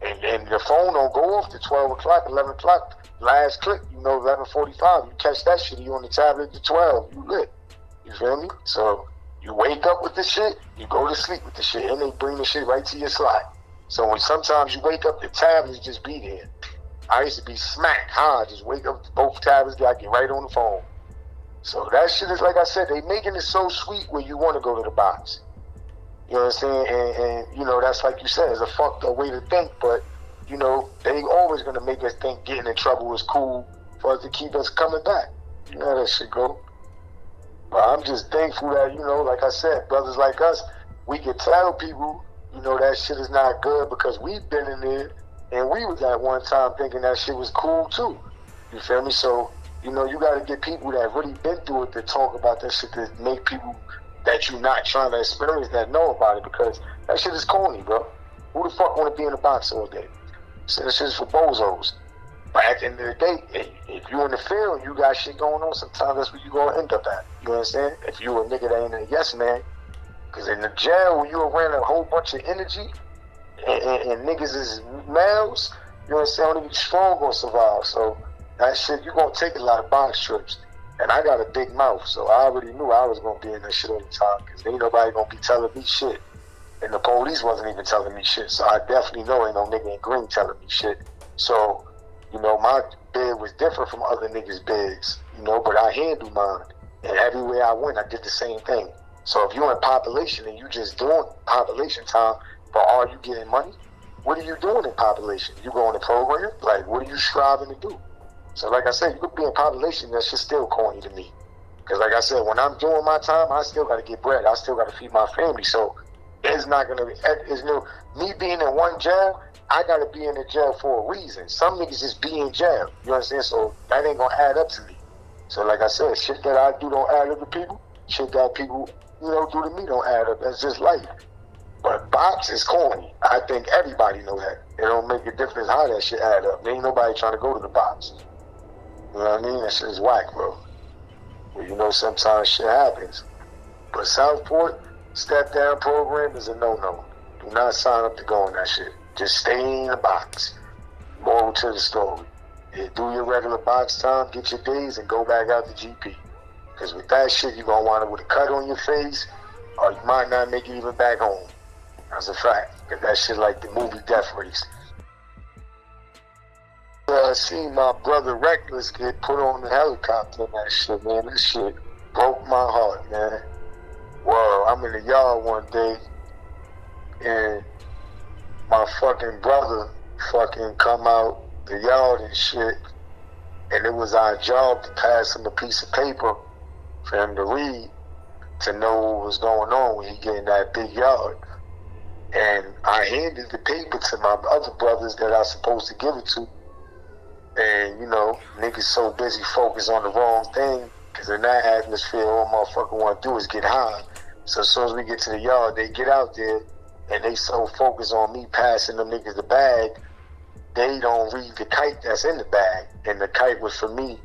D: And the phone don't go off to 12 o'clock, 11 o'clock. Last click, 11:45. You catch that shit, you on the tablet to 12. You lit. You feel me? So you wake up with the shit, you go to sleep with the shit, and they bring the shit right to your slot. So when sometimes you wake up, the tablets just be there. I used to be smacked hard. Just wake up, both tablets, I get right on the phone. So that shit is, like I said, they making it so sweet when you want to go to the box. You know what I'm saying? And that's like you said, it's a fucked up way to think, but, they always going to make us think getting in trouble is cool for us to keep us coming back. You know how that shit go. But I'm just thankful that, like I said, brothers like us, we can tell people, that shit is not good because we've been in there and we was at one time thinking that shit was cool too. You feel me? So, you got to get people that really been through it to talk about that shit, to make people that you're not trying to experience that know about it, because that shit is corny, bro. Who the fuck want to be in the box all day? So this shit is for bozos. But at the end of the day, if you in the field and you got shit going on, sometimes that's where you gonna end up at. You understand? If you a nigga that ain't a yes man, because in the jail when you around a whole bunch of energy and niggas is males, you understand? Only strong gonna survive. So that shit, you gonna take a lot of box trips. And I got a big mouth, so I already knew I was gonna be in that shit all the time, because ain't nobody gonna be telling me shit. And the police wasn't even telling me shit, so I definitely know ain't no nigga in green telling me shit. So, my bed was different from other niggas' beds, but I handled mine. And everywhere I went, I did the same thing. So if you're in population and you just doing population time, but are you getting money? What are you doing in population? You going to program? Like, what are you striving to do? So like I said, you could be in population, that shit's still corny to me. Because like I said, when I'm doing my time, I still got to get bread. I still got to feed my family. So it's not going to be, me being in one jail, I got to be in the jail for a reason. Some niggas just be in jail. You understand? So that ain't going to add up to me. So like I said, shit that I do don't add up to people. Shit that people, do to me don't add up. That's just life. But box is corny. I think everybody know that. It don't make a difference how that shit add up. There ain't nobody trying to go to the box. You know what I mean? That shit is whack, bro. But sometimes shit happens. But Southport step down program is a no-no. Do not sign up to go on that shit. Just stay in the box. Moral to the story. Yeah, do your regular box time, get your days, and go back out to GP. Because with that shit, you're going to wind up with a cut on your face, or you might not make it even back home. That's a fact. Because that shit like the movie Death Race. I seen my brother Reckless get put on the helicopter and that shit, man. That shit broke my heart, man. Well, I'm in the yard one day, and my fucking brother fucking come out the yard and shit, and it was our job to pass him a piece of paper for him to read to know what was going on when he get in that big yard. And I handed the paper to my other brothers that I was supposed to give it to. And, niggas so busy focused on the wrong thing, because in that atmosphere, all motherfucker want to do is get high. So as soon as we get to the yard, they get out there, and they so focused on me passing them niggas the bag, they don't read the kite that's in the bag. And the kite was for me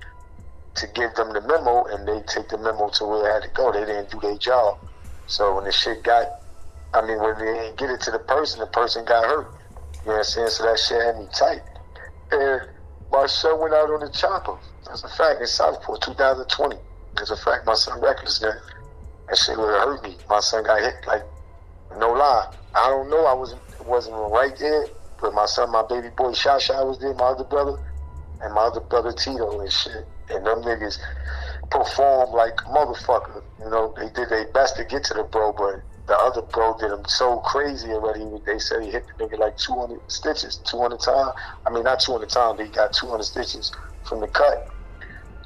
D: to give them the memo, and they take the memo to where it had to go. They didn't do their job. So when the shit when they didn't get it to the person got hurt. You know what I'm saying? So that shit had me tight. And my son went out on the chopper. That's a fact. In Southport, 2020. That's a fact. My son Reckless, man. That shit would have hurt me. My son got hit, like, no lie. I don't know. I wasn't right there. But my son, my baby boy Shasha was there, my other brother, and my other brother Tito and shit. And them niggas performed like motherfucker. They did their best to get to the bro, but the other bro did him so crazy already. They said he hit the nigga like 200 stitches, 200 times. I mean, not 200 times, they got 200 stitches from the cut.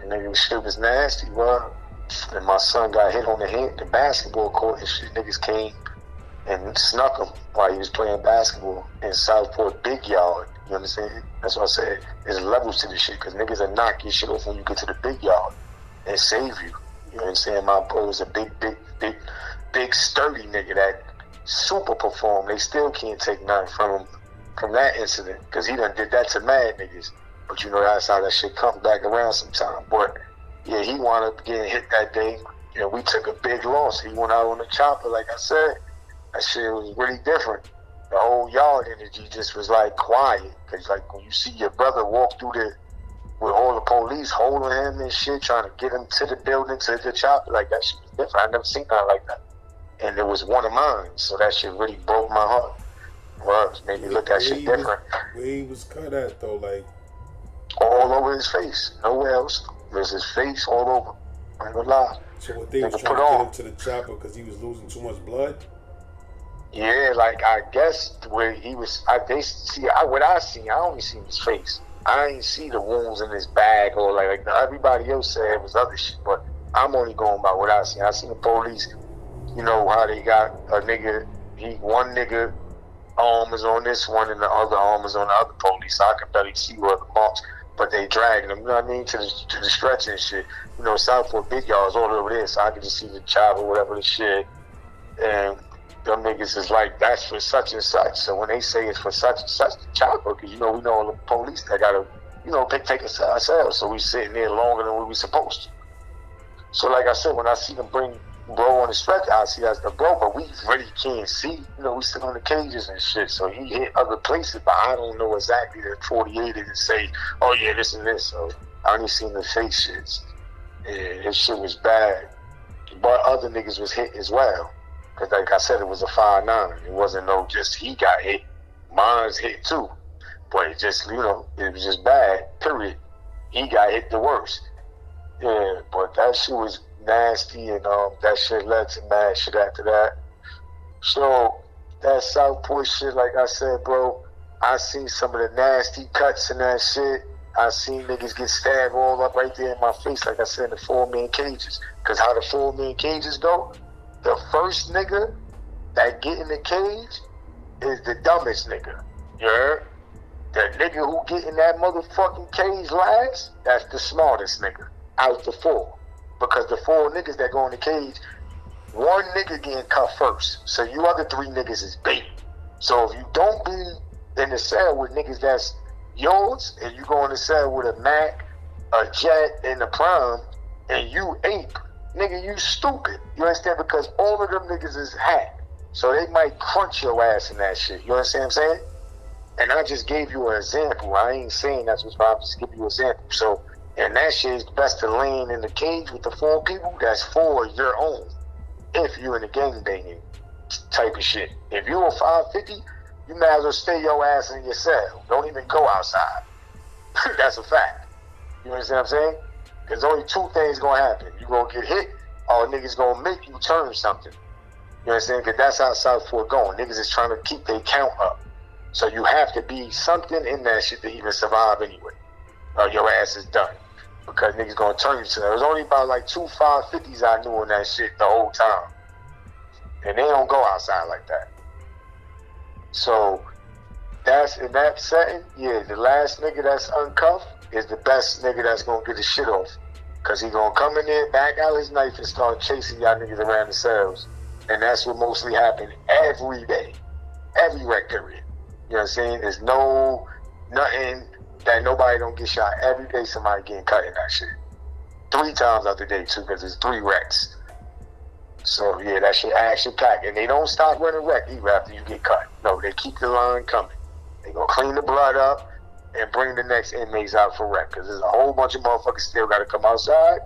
D: And nigga, shit was nasty, bro. And my son got hit on the head, the basketball court, and shit. Niggas came and snuck him while he was playing basketball in Southport Big Yard. You understand? That's what I said. There's levels to this shit, because niggas will knock your shit off when you get to the big yard and save you. You know what I'm saying? My bro was a big, sturdy nigga that super performed. They still can't take nothing from him from that incident, because he done did that to mad niggas. But you know, that's how that shit comes back around sometime. But yeah, he wound up getting hit that day. You know, we took a big loss. He went out on the chopper, like I said. That shit was really different. The whole yard energy just was like quiet. Cause like when you see your brother walk through there with all the police holding him and shit, trying to get him to the building, to the chopper, like that shit was different. I never seen nothing like that. And it was one of mine, so that shit really broke my heart. Well, it made me look at shit different.
E: Where he was cut at though, like
D: all over his face, nowhere else. There's his face all over. I ain't gonna lie.
E: So what they was trying to get him to the chopper because he was losing too much blood?
D: Yeah, like I guess where he was, what I seen, I only seen his face. I ain't see the wounds in his back or like everybody else said it was other shit. But I'm only going by what I seen. I seen the police. You know how they got a nigga. One nigga arm is on this one, and the other arm is on the other police. So I can barely see where the marks. But they dragging him, you know what I mean, to the stretch and shit. You know, Southport Big Yards all over there, so I could just see the chopper, whatever the shit. And them niggas is like, that's for such and such. So when they say it's for such and such, the chopper, because, you know, we know all the police that got to, you know, take us ourselves. So we sitting there longer than we supposed to. So like I said, when I see them bring bro on the stretcher, I see that's the bro, but we really can't see. You know, we sit on the cages and shit. So he hit other places, but I don't know exactly that 48 and say, oh yeah, this and this. So I only seen the face shits. Yeah, his shit was bad. But other niggas was hit as well. Because like I said, it was a 5-9. It wasn't no just he got hit. Mine's hit too. But it just, you know, it was just bad, period. He got hit the worst. Yeah, but that shit was nasty, and that shit led to mad shit after that. So that Southport shit, like I said, bro, I seen some of the nasty cuts in that shit. I seen niggas get stabbed all up right there in my face, like I said, in the 4-man cages. Because how the 4-man cages go, the first nigga that get in the cage is the dumbest nigga. You heard? The nigga who get in that motherfucking cage last, that's the smartest nigga out the 4. Because the 4 niggas that go in the cage, one nigga getting cut first. So you other 3 niggas is bait. So if you don't be in the cell with niggas that's yours, and you go in the cell with a Mac, a Jet, and a Prime, and you ape, nigga, you stupid. You understand? Because all of them niggas is hacked. So they might crunch your ass in that shit. You understand what I'm saying? And I just gave you an example. I ain't saying that's what's wrong. I'm just giving you an example. So, and that shit is best to land in the cage with the 4 people. That's for your own. If you're in the gangbanging type of shit. If you're a 550, you might as well stay your ass in your cell. Don't even go outside. That's a fact. You understand what I'm saying? There's only 2 things gonna happen. You gonna get hit, or niggas gonna make you turn something. You understand? Because that's how Southport going. Niggas is trying to keep their count up. So you have to be something in that shit to even survive anyway. Or your ass is done. Because niggas gonna turn you to that. There was only about like 2 550s I knew on that shit the whole time. And they don't go outside like that. So that's in that setting, yeah, the last nigga that's uncuffed is the best nigga that's gonna get his shit off. Cause he gonna come in there, back out his knife and start chasing y'all niggas around the cells. And that's what mostly happen every day. Every rec period. You know what I'm saying? There's nothing that nobody don't get shot. Every day somebody getting cut in that shit. 3 times out the day too, because it's 3 wrecks. So yeah, that shit action packed. And they don't stop running wreck even after you get cut. No, they keep the line coming. They gonna clean the blood up and bring the next inmates out for wreck. Because there's a whole bunch of motherfuckers still gotta come outside.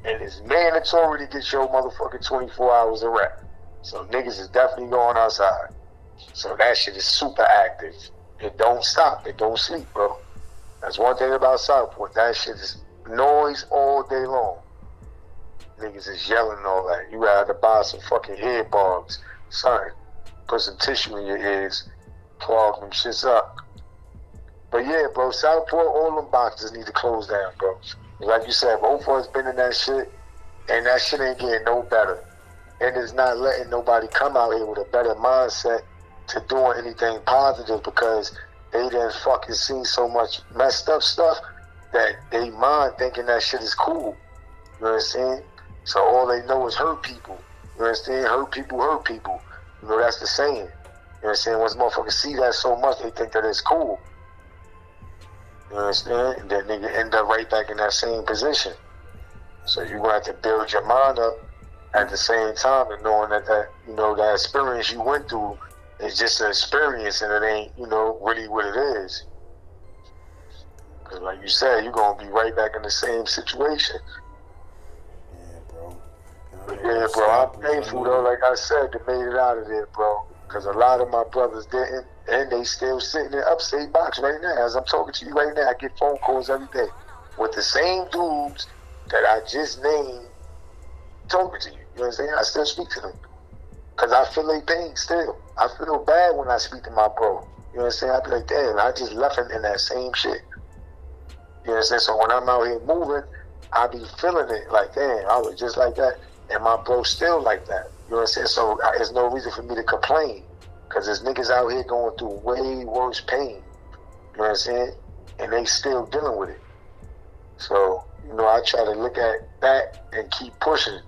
D: And it's mandatory to get your motherfucking 24 hours of wreck. So niggas is definitely going outside. So that shit is super active. It don't stop. It don't sleep, bro. That's one thing about Southport. That shit is noise all day long. Niggas is yelling and all that. You gotta buy some fucking head bulbs. Son, put some tissue in your ears. Clog them shits up. But yeah, bro, Southport, all them boxes need to close down, bro. Like you said, both of us been in that shit, and that shit ain't getting no better. And it's not letting nobody come out here with a better mindset to doing anything positive because they done fucking seen so much messed up stuff that they mind thinking that shit is cool. You know what I'm saying? So all they know is hurt people. You understand? Hurt people hurt people. You know, that's the saying. You know what I'm saying? Once motherfuckers see that so much, they think that it's cool. You understand? And then nigga end up right back in that same position. So you're going to have to build your mind up at the same time and knowing that you know, that experience you went through is just an experience and it ain't, you know, really what it is. Because like you said, you're going to be right back in the same situation.
E: Yeah, bro.
D: Yeah, bro, I'm thankful though, like I said, to made it out of there, bro. Because a lot of my brothers didn't, and they still sitting in upstate box right now. As I'm talking to you right now, I get phone calls every day with the same dudes that I just named talking to you. You know what I'm saying? I still speak to them. Because I feel their pain still. I feel bad when I speak to my bro. You know what I'm saying? I be like, damn, I just left him in that same shit. You know what I'm saying? So when I'm out here moving, I be feeling it like, damn, I was just like that. And my bro still like that. You know what I'm saying? So there's no reason for me to complain. Because there's niggas out here going through way worse pain. You know what I'm saying? And they still dealing with it. So, you know, I try to look at that and keep pushing.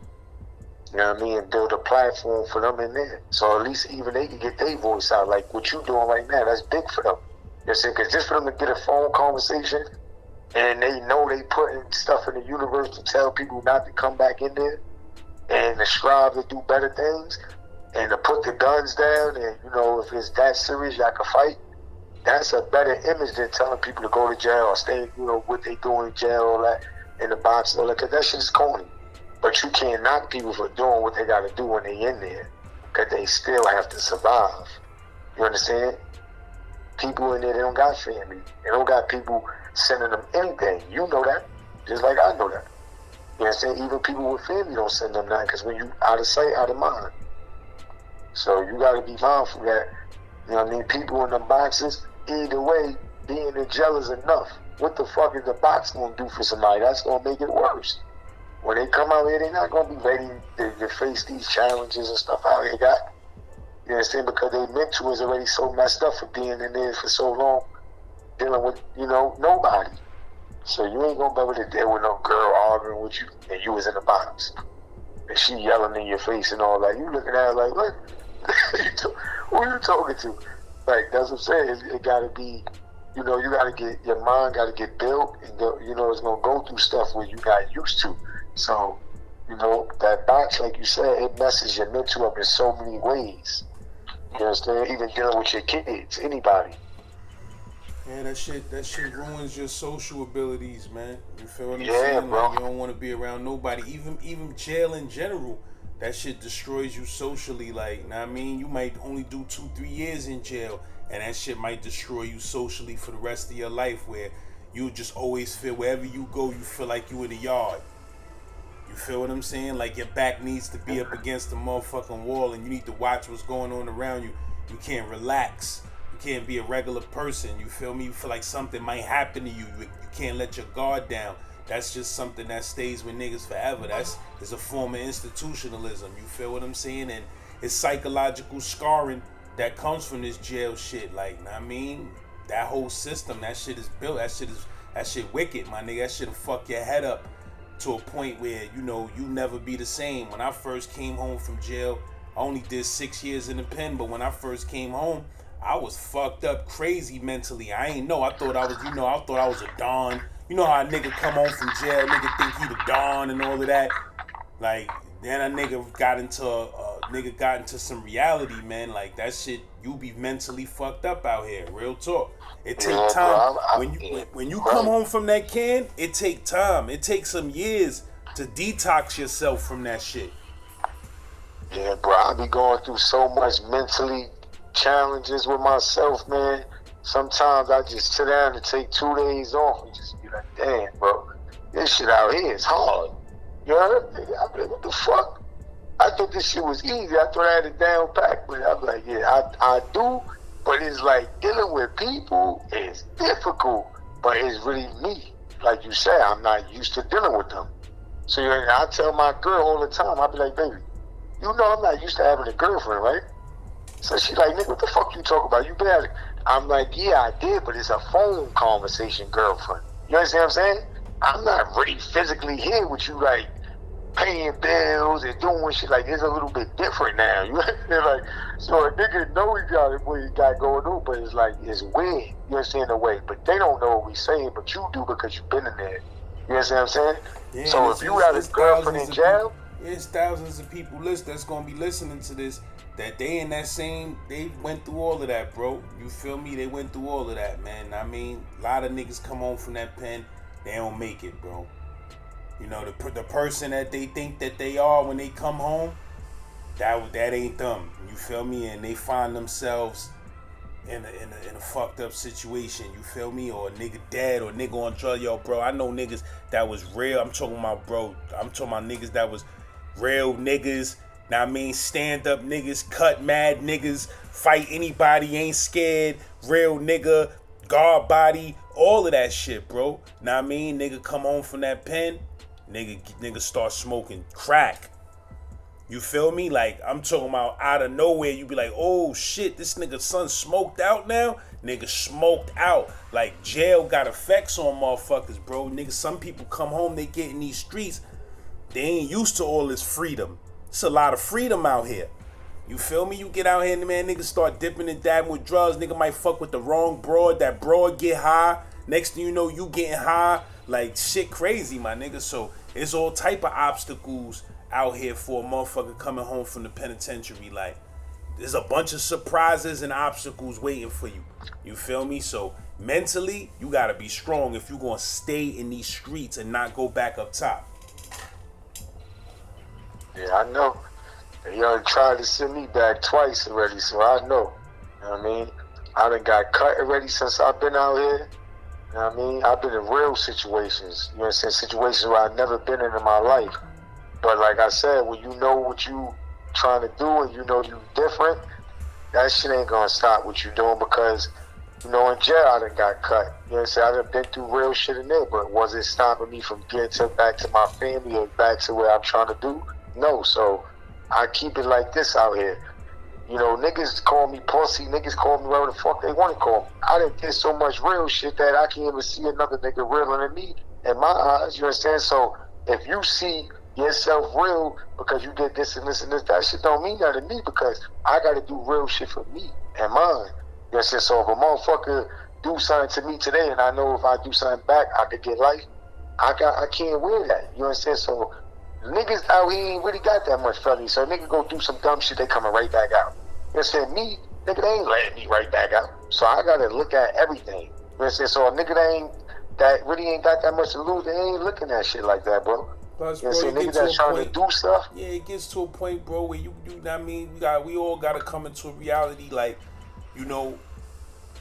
D: You know what I mean? And build a platform for them in there. So at least even they can get their voice out. Like what you doing right now, that's big for them. You know what I'm saying? Because just for them to get a phone conversation and they know they putting stuff in the universe to tell people not to come back in there and to strive to do better things and to put the guns down and, you know, if it's that serious, y'all can fight. That's a better image than telling people to go to jail or stay, you know, what they do in jail, all that, in the box, all that, because that shit is corny. But you can't knock people for doing what they got to do when they in there, because they still have to survive. You understand? People in there, they don't got family. They don't got people sending them anything. You know that, just like I know that. You know what I'm saying? Even people with family don't send them nothing, because when you out of sight, out of mind. So you got to be mindful that, you know what I mean, people in the boxes, either way, being in jail is enough. What the fuck is the box going to do for somebody? That's going to make it worse. When they come out here, they're not going to be ready to face these challenges and stuff out here got. You understand? Because their mental is already so messed up for being in there for so long, dealing with, you know, nobody. So you ain't going to be able to deal with no girl arguing with you and you was in the box. And she yelling in your face and all that. You looking at her like, what? Who are you talking to? Like, that's what I'm saying. It got to be, you know, you got to get, your mind got to get built and, go, you know, it's going to go through stuff where you got used to. So, you know, that box, like you said, it messes your mental up in so many ways. You understand? Even dealing with your kids, anybody.
E: Yeah, that shit ruins your social abilities, man. You feel what I'm
D: Yeah,
E: saying?
D: bro.
E: Like, you don't want to be around nobody. Even jail in general, that shit destroys you socially. Like, know what I mean? You might only do 2-3 years in jail, and that shit might destroy you socially for the rest of your life, where you just always feel wherever you go, you feel like you in the yard. You feel what I'm saying? Like your back needs to be up against the motherfucking wall, and you need to watch what's going on around you. You can't relax. You can't be a regular person. You feel me? You feel like something might happen to you. You can't let your guard down. That's just something that stays with niggas forever. It's a form of institutionalism. You feel what I'm saying? And it's psychological scarring that comes from this jail shit. Like, I mean, that whole system, that shit is built. That shit wicked, my nigga. That shit'll fuck your head up to a point where, you know, you never be the same. When I first came home from jail, I only did 6 years in the pen, but when I first came home, I was fucked up crazy mentally. I ain't know. I thought I was a don. You know how a nigga come home from jail, nigga think he the don and all of that. Like, then a nigga got into some reality, man. Like, that shit, you be mentally fucked up out here. Real talk. It take time. When you come home from that can, it take time. It takes some years to detox yourself from that shit.
D: Yeah, bro, I be going through so much mentally challenges with myself, man. Sometimes I just sit down and take 2 days off and just be like, damn, bro, this shit out here is hard. You heard? I be like, what the fuck? I thought this shit was easy. I thought I had it down packed, but I'm like, yeah, I do, But it's like dealing with people is difficult, but it's really me. Like you said, I'm not used to dealing with them. So I tell my girl all the time, I be like, baby, you know I'm not used to having a girlfriend, right? So she like, nigga, what the fuck you talking about? You been having... I'm like, yeah, I did, but it's a phone conversation girlfriend. You understand what I'm saying? I'm not really physically here with you, like, paying bills and doing shit. Like, it's a little bit different now. You understand? Like, so a nigga know he got what he got going on, but it's like, it's weird. You understand the way? But they don't know what we saying, but you do because you've been in there. You understand what I'm saying?
E: Yeah,
D: so if you got a girlfriend in jail...
E: There's thousands of people that's gonna be listening to this, that they in that same, they went through all of that, bro. You feel me? They went through all of that, man. I mean, a lot of niggas come home from that pen, they don't make it, bro. You know, the person that they think that they are when they come home, that ain't them. You feel me? And they find themselves in a fucked up situation. You feel me? Or a nigga dead, or a nigga on drugs. Yo, bro, I know niggas that was real. I'm talking about niggas that was real niggas. Now I mean, stand up niggas, cut mad niggas, fight anybody, ain't scared, real nigga, guard body, all of that shit, bro. Now I mean, nigga come home from that pen, nigga start smoking crack. You feel me? Like, I'm talking about out of nowhere, you be like, oh shit, this nigga son smoked out now? Nigga smoked out. Like, jail got effects on motherfuckers, bro. Nigga, some people come home, they get in these streets, they ain't used to all this freedom. It's a lot of freedom out here. You feel me? You get out here and, man, niggas start dipping and dabbing with drugs. Nigga might fuck with the wrong broad. That broad get high. Next thing you know, you getting high. Like, shit crazy, my nigga. So, it's all type of obstacles out here for a motherfucker coming home from the penitentiary. Like, there's a bunch of surprises and obstacles waiting for you. You feel me? So, mentally, you gotta be strong if you gonna stay in these streets and not go back up top.
D: Yeah, I know. They done tried to send me back twice already, so I know. You know what I mean? I done got cut already since I've been out here. You know what I mean? I've been in real situations. You know what I'm saying? Situations where I've never been in my life. But like I said, when you know what you trying to do and you know you different, that shit ain't gonna stop what you doing because, you know, in jail I done got cut. You know what I'm saying? I done been through real shit in there, but was it stopping me from getting back to my family or back to where I'm trying to do? No, so I keep it like this out here. You know, niggas call me pussy, niggas call me whatever the fuck they want to call me. I done did so much real shit that I can't even see another nigga realer than me in my eyes, you understand? So if you see yourself real because you did this and this and this, that shit don't mean nothing to me because I got to do real shit for me and mine. You understand? So if a motherfucker do something to me today and I know if I do something back, I could get life, I can't wear that. You understand? So niggas out here ain't really got that much felony. So nigga go do some dumb shit, they coming right back out. You understand? Me, nigga, they ain't letting me right back out. So I gotta look at everything. You understand? So a nigga that really ain't got that much to lose, they ain't looking at shit like that, bro.
E: Plus,
D: you
E: bro,
D: know, niggas that's trying to do stuff.
E: Yeah, it gets to a point, bro, where you do. I mean, we all gotta come into a reality, like, you know,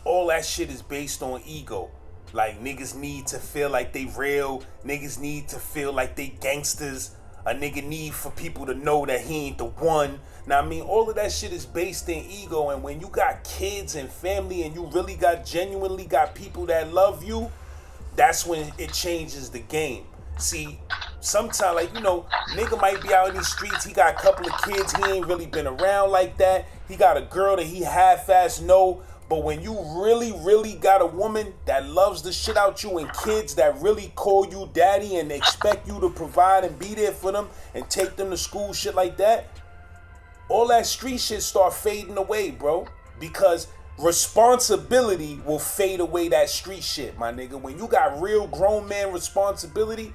E: all that shit is based on ego. Like, niggas need to feel like they real. Niggas need to feel like they gangsters. A nigga need for people to know that he ain't the one. Now, I mean, all of that shit is based in ego. And when you got kids and family and you really genuinely got people that love you, that's when it changes the game. See, sometimes, like, you know, nigga might be out in these streets. He got a couple of kids. He ain't really been around like that. He got a girl that he half-ass know. But when you really, really got a woman that loves the shit out you and kids that really call you daddy and expect you to provide and be there for them and take them to school, shit like that, all that street shit start fading away, bro. Because responsibility will fade away that street shit, my nigga. When you got real grown man responsibility,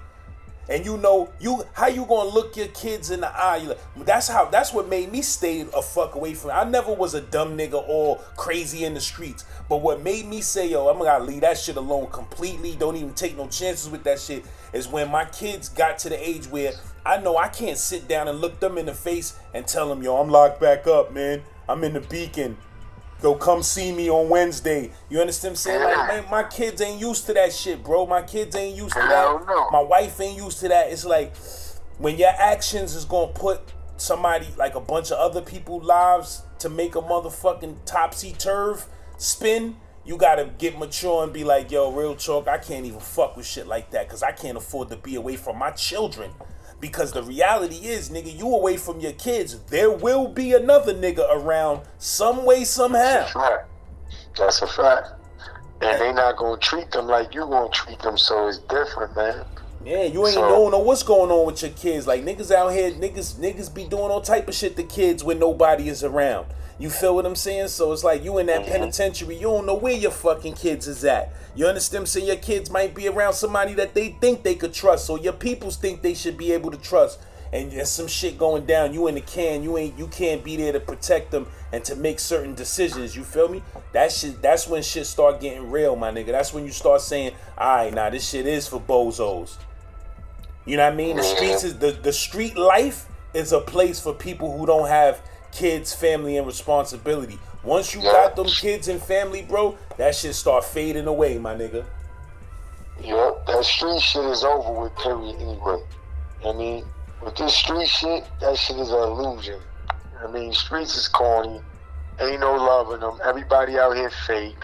E: and you know how you gonna look your kids in the eye. That's what made me stay a fuck away from it. I never was a dumb nigga or crazy in the streets. But what made me say, yo, I'm gonna leave that shit alone completely, don't even take no chances with that shit, is when my kids got to the age where I know I can't sit down and look them in the face and tell them, yo, I'm locked back up, man. I'm in the Beacon. Go come see me on Wednesday. You understand what I'm saying? Like, man, my kids ain't used to that shit, bro. My kids ain't used to that. My wife ain't used to that. It's like, when your actions is gonna put somebody, like a bunch of other people's lives to make a motherfucking topsy-turv, spin, you gotta get mature and be like, yo, real talk, I can't even fuck with shit like that because I can't afford to be away from my children. Because the reality is, nigga, you away from your kids, there will be another nigga around some way, somehow.
D: That's a fact. That's a fact. And they not gonna treat them like you gonna treat them, so it's different, man.
E: Yeah, you ain't know what's going on with your kids. Like, niggas out here, niggas be doing all type of shit to kids when nobody is around. You feel what I'm saying? So it's like you in that penitentiary, you don't know where your fucking kids is at. You understand? So your kids might be around somebody that they think they could trust, or your peoples think they should be able to trust. And there's some shit going down. You in the can. You can't be there to protect them and to make certain decisions. You feel me? That's when shit start getting real, my nigga. That's when you start saying, all right, nah, this shit is for bozos. You know what I mean? The streets is the street life is a place for people who don't have kids, family, and responsibility. Once you got them kids and family, bro, that shit start fading away, my nigga.
D: Yep, that street shit is over with, period, anyway. I mean, with this street shit, that shit is an illusion. I mean, streets is corny. Ain't no love in them. Everybody out here fake.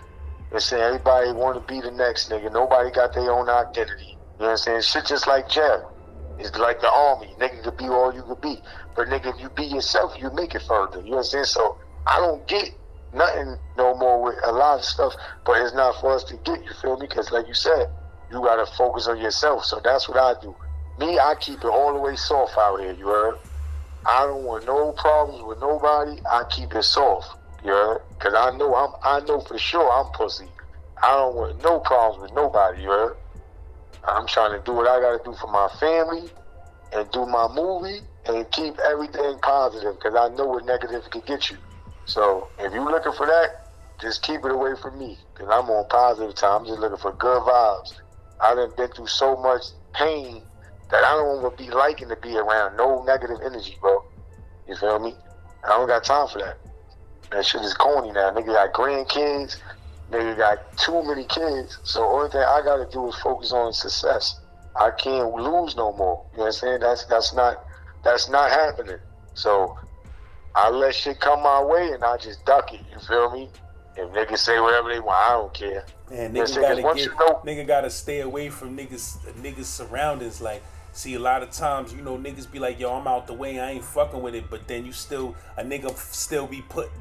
D: They're saying everybody want to be the next nigga. Nobody got their own identity. You know what I'm saying? Shit just like jail. It's like the army. Nigga could be all you could be. But nigga, if you be yourself, you make it further. You know what I'm saying? So I don't get nothing no more with a lot of stuff, but it's not for us to get, you feel me? Because like you said, you got to focus on yourself. So that's what I do. Me, I keep it all the way soft out here, you heard? I don't want no problems with nobody. I keep it soft, you heard? Because I know for sure I'm pussy. I don't want no problems with nobody, you heard? I'm trying to do what I got to do for my family and do my movie and keep everything positive because I know what negative could get you. So if you're looking for that, just keep it away from me because I'm on positive time. I'm just looking for good vibes. I done been through so much pain that I don't want to be liking to be around no negative energy, bro. You feel me? I don't got time for that. That shit is corny now. Nigga got grandkids. Nigga got too many kids. So the only thing I got to do is focus on success. I can't lose no more. You know what I'm saying? That's not happening. So I let shit come my way and I just duck it. You feel me? If niggas say whatever they want, I don't care.
E: Man,
D: nigga
E: gotta stay away from niggas surroundings. Like, see, a lot of times, you know, niggas be like, yo, I'm out the way, I ain't fucking with it. But then a nigga still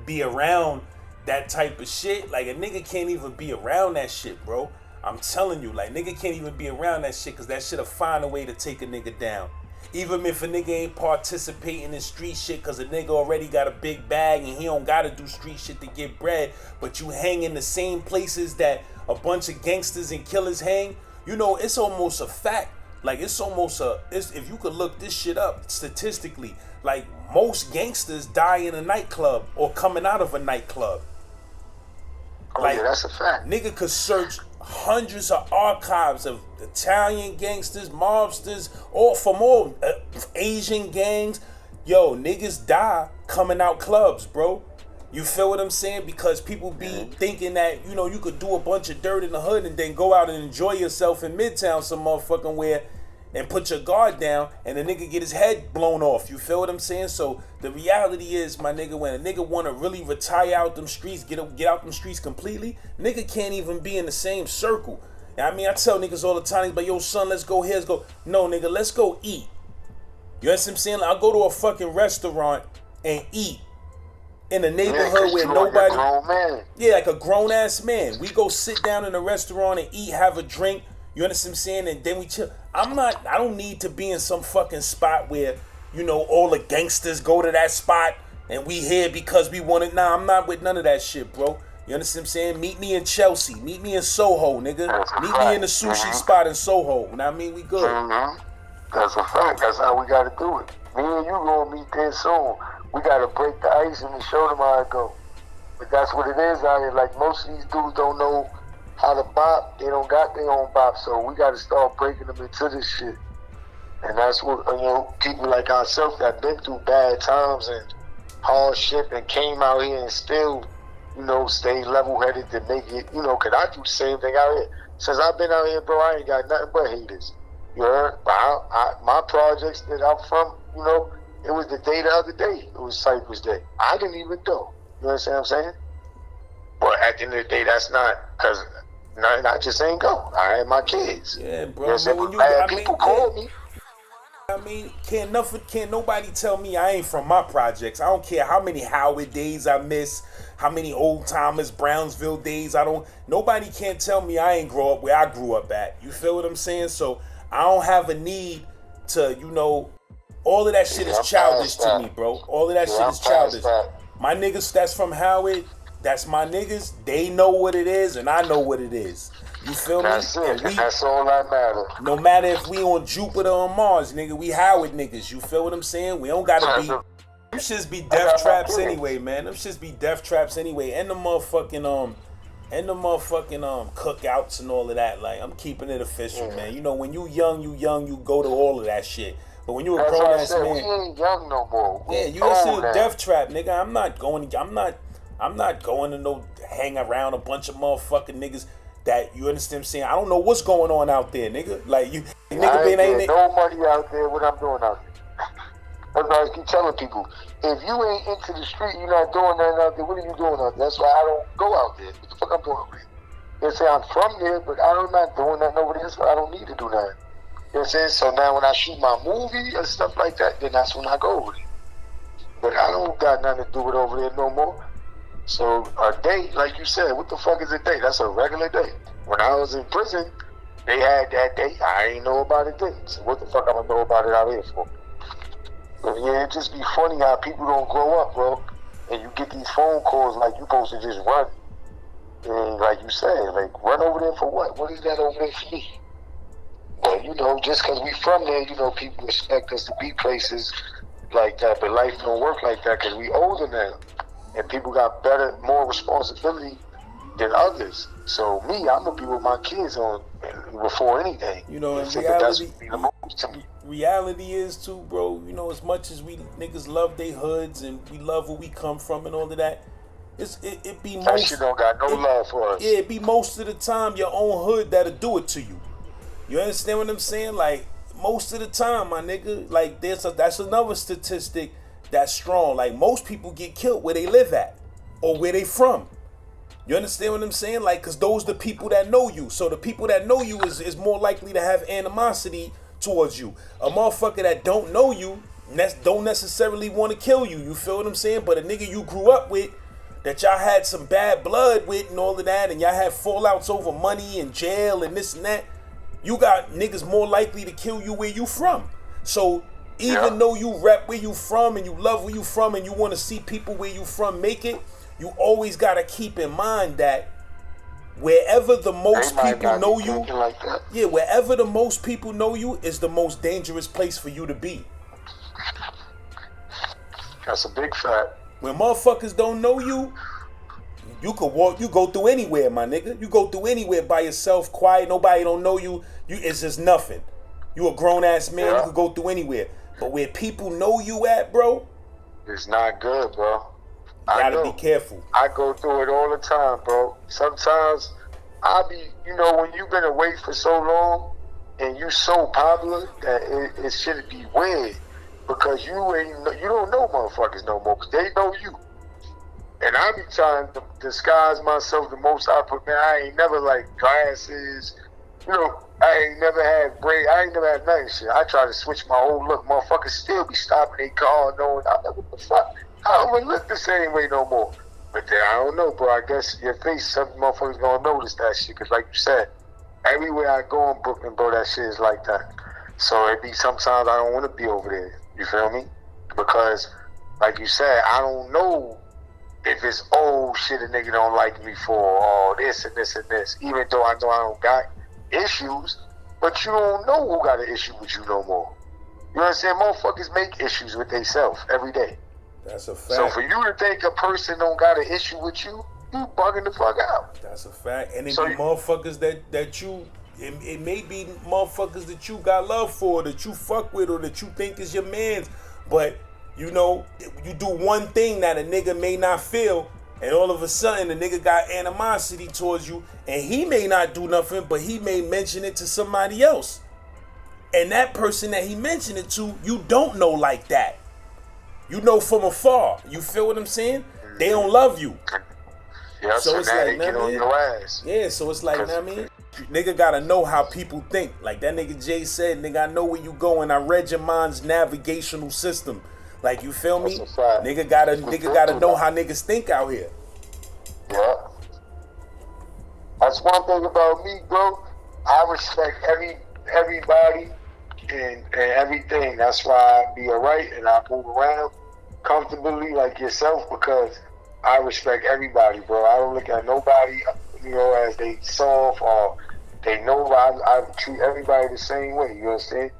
E: be around that type of shit. Like, a nigga can't even be around that shit, bro. I'm telling you, like, nigga can't even be around that shit because that shit'll find a way to take a nigga down. Even if a nigga ain't participating in street shit because a nigga already got a big bag and he don't gotta do street shit to get bread, but you hang in the same places that a bunch of gangsters and killers hang, you know, it's almost a fact. Like, if you could look this shit up statistically, like, most gangsters die in a nightclub or coming out of a nightclub.
D: Oh, like, yeah, that's a fact.
E: Nigga could search hundreds of archives of Italian gangsters, mobsters, from all Asian gangs. Yo, niggas die coming out clubs, bro. You feel what I'm saying? Because people be thinking that, you know, you could do a bunch of dirt in the hood and then go out and enjoy yourself in Midtown some motherfucking where and put your guard down and the nigga get his head blown off. You feel what I'm saying? So the reality is, my nigga, when a nigga want to really retire out them streets, get out them streets completely, nigga can't even be in the same circle. I mean, I tell niggas all the time, but yo, son, let's go here, let's go. No, nigga, let's go eat. You know what I'm saying? I'll go to a fucking restaurant and eat in a neighborhood where nobody...
D: Like a grown man.
E: Yeah, like a grown-ass man. We go sit down in a restaurant and eat, have a drink. You understand what I'm saying? And then we chill. I don't need to be in some fucking spot where, you know, all the gangsters go to that spot and we here because we want it. Nah, I'm not with none of that shit, bro. You understand what I'm saying? Meet me in Chelsea. Meet me in Soho, nigga. Meet me in the sushi spot in Soho. You know what I mean? We good.
D: That's a fact. That's how we gotta do it. Me and you gonna meet there soon. We gotta break the ice and show them how it go. But that's what it is out here. Like, most of these dudes don't know how to bop. They don't got their own bop. So we gotta start breaking them into this shit. And that's what, you know, people like ourselves that been through bad times and hardship and came out here and still, you know, stay level-headed to make it, you know, because I do the same thing out here. Since I've been out here, bro, I ain't got nothing but haters. You heard? My projects that I'm from, you know, it was the day the other day. It was Cypress Day. I didn't even go. You understand what I'm saying? But at the end of the day, that's not, because I just ain't go. I had my kids.
E: Yeah, bro.
D: You know,
E: But when you,
D: people call me.
E: I mean, can't nobody tell me I ain't from my projects. I don't care how many Howard days I miss, how many old timers, Brownsville days nobody can't tell me I ain't grow up where I grew up at. You feel what I'm saying? So I don't have a need to, all of that shit is childish to me, bro. All of that shit is childish. My niggas that's from Howard, that's my niggas. They know what it is, and I know what it is. You feel me?
D: That's it. That's all that matters.
E: No matter if we on Jupiter or Mars, nigga, we Howard niggas. You feel what I'm saying? We don't gotta be. Them shits be death traps anyway, man. Them shits be death traps anyway. And the motherfucking cookouts and all of that. Like, I'm keeping it official, man. When you young, you go to all of that shit. But when you a grown ass man,
D: we ain't young no more.
E: Yeah, you just see a death trap, nigga. I'm not going to no hang around a bunch of motherfucking niggas that, you understand what I'm saying? I don't know what's going on out there, nigga. Like, you, nigga,
D: ain't no money out there. What I'm doing out there? That's why I keep telling people, if you ain't into the street, you're not doing nothing out there. What are you doing out there? That's why I don't go out there. What the fuck I'm doing over there? They say I'm from there, but I'm not doing nothing over there, so I don't need to do nothing. You know what I'm saying? So now when I shoot my movie and stuff like that, then that's when I go over there. But I don't got nothing to do with over there no more. So a date, like you said, what the fuck is a date? That's a regular date. When I was in prison, they had that date. I ain't know about it then. So what the fuck I'm gonna know about it out here for? But yeah, it just be funny how people don't grow up, bro. And you get these phone calls like you supposed to just run. And like you said, like, run over there for what? What is that over there for me? But just because we from there, people expect us to be places like that. But life don't work like that because we older now. And people got more responsibility than others. So me, I'm gonna be with my kids on before anything.
E: Reality is too, bro. As much as we niggas love they hoods and we love where we come from and all of that, it be most.
D: That shit don't got no love for us.
E: Yeah, it be most of the time your own hood that'll do it to you. You understand what I'm saying? Like, most of the time, my nigga, like, that's another statistic that's strong. Like, most people get killed where they live at or where they from. You understand what I'm saying? Like, because those are the people that know you. So the people that know you is more likely to have animosity towards you. A motherfucker that don't know you don't necessarily want to kill you. You feel what I'm saying? But a nigga you grew up with, that y'all had some bad blood with and all of that, and y'all had fallouts over money and jail and this and that, you got niggas more likely to kill you where you from. So even though you rep where you from and you love where you from and you want to see people where you from make it, you always got to keep in mind that wherever the most people know you, wherever the most people know you is the most dangerous place for you to be.
D: That's a big fact.
E: When motherfuckers don't know you, you go through anywhere, my nigga. You go through anywhere by yourself, quiet, nobody don't know you. It's just nothing. You a grown ass man, you can go through anywhere. But where people know you at, bro,
D: it's not good, bro.
E: You gotta be careful.
D: I go through it all the time, bro. Sometimes I be, when you've been away for so long and you so popular that it should be weird because you don't know motherfuckers no more because they know you. And I be trying to disguise myself the most I put. Man, I ain't never like glasses. I ain't never had braid. I ain't never had nothing shit. I try to switch my whole look. Motherfuckers still be stopping their car knowing I'm like, what the fuck? I don't even look the same way no more. But then I don't know, bro. I guess your face, some motherfuckers gonna notice that shit. Cause like you said, everywhere I go in Brooklyn, bro, that shit is like that. So it be sometimes I don't want to be over there. You feel me? Because like you said, I don't know if it's old shit a nigga don't like me for, or this and this and this. Even though I know I don't got issues, but you don't know who got an issue with you no more. You understand? Motherfuckers make issues with themselves every day.
E: That's a fact.
D: So for you to think a person don't got an issue with you, you bugging the fuck out.
E: That's a fact. And it be motherfuckers that you, it may be motherfuckers that you got love for, that you fuck with, or that you think is your man's, but you do one thing that a nigga may not feel, and all of a sudden the nigga got animosity towards you, and he may not do nothing, but he may mention it to somebody else. And that person that he mentioned it to, you don't know like that. You know from afar. You feel what I'm saying? They don't love you.
D: Yeah, so
E: it's
D: now
E: like,
D: they get on your ass.
E: Yeah, so it's like, I mean, nigga gotta know how people think. Like that nigga Jay said, nigga, I know where you going. I read your mind's navigational system. Like, you feel me?
D: That's a fact.
E: Nigga gotta know how niggas think out here.
D: Yeah. That's one thing about me, bro. I respect everybody and everything. That's why I be alright and I move around comfortably like yourself, because I respect everybody, bro. I don't look at nobody, as they soft or they know. I treat everybody the same way. You understand?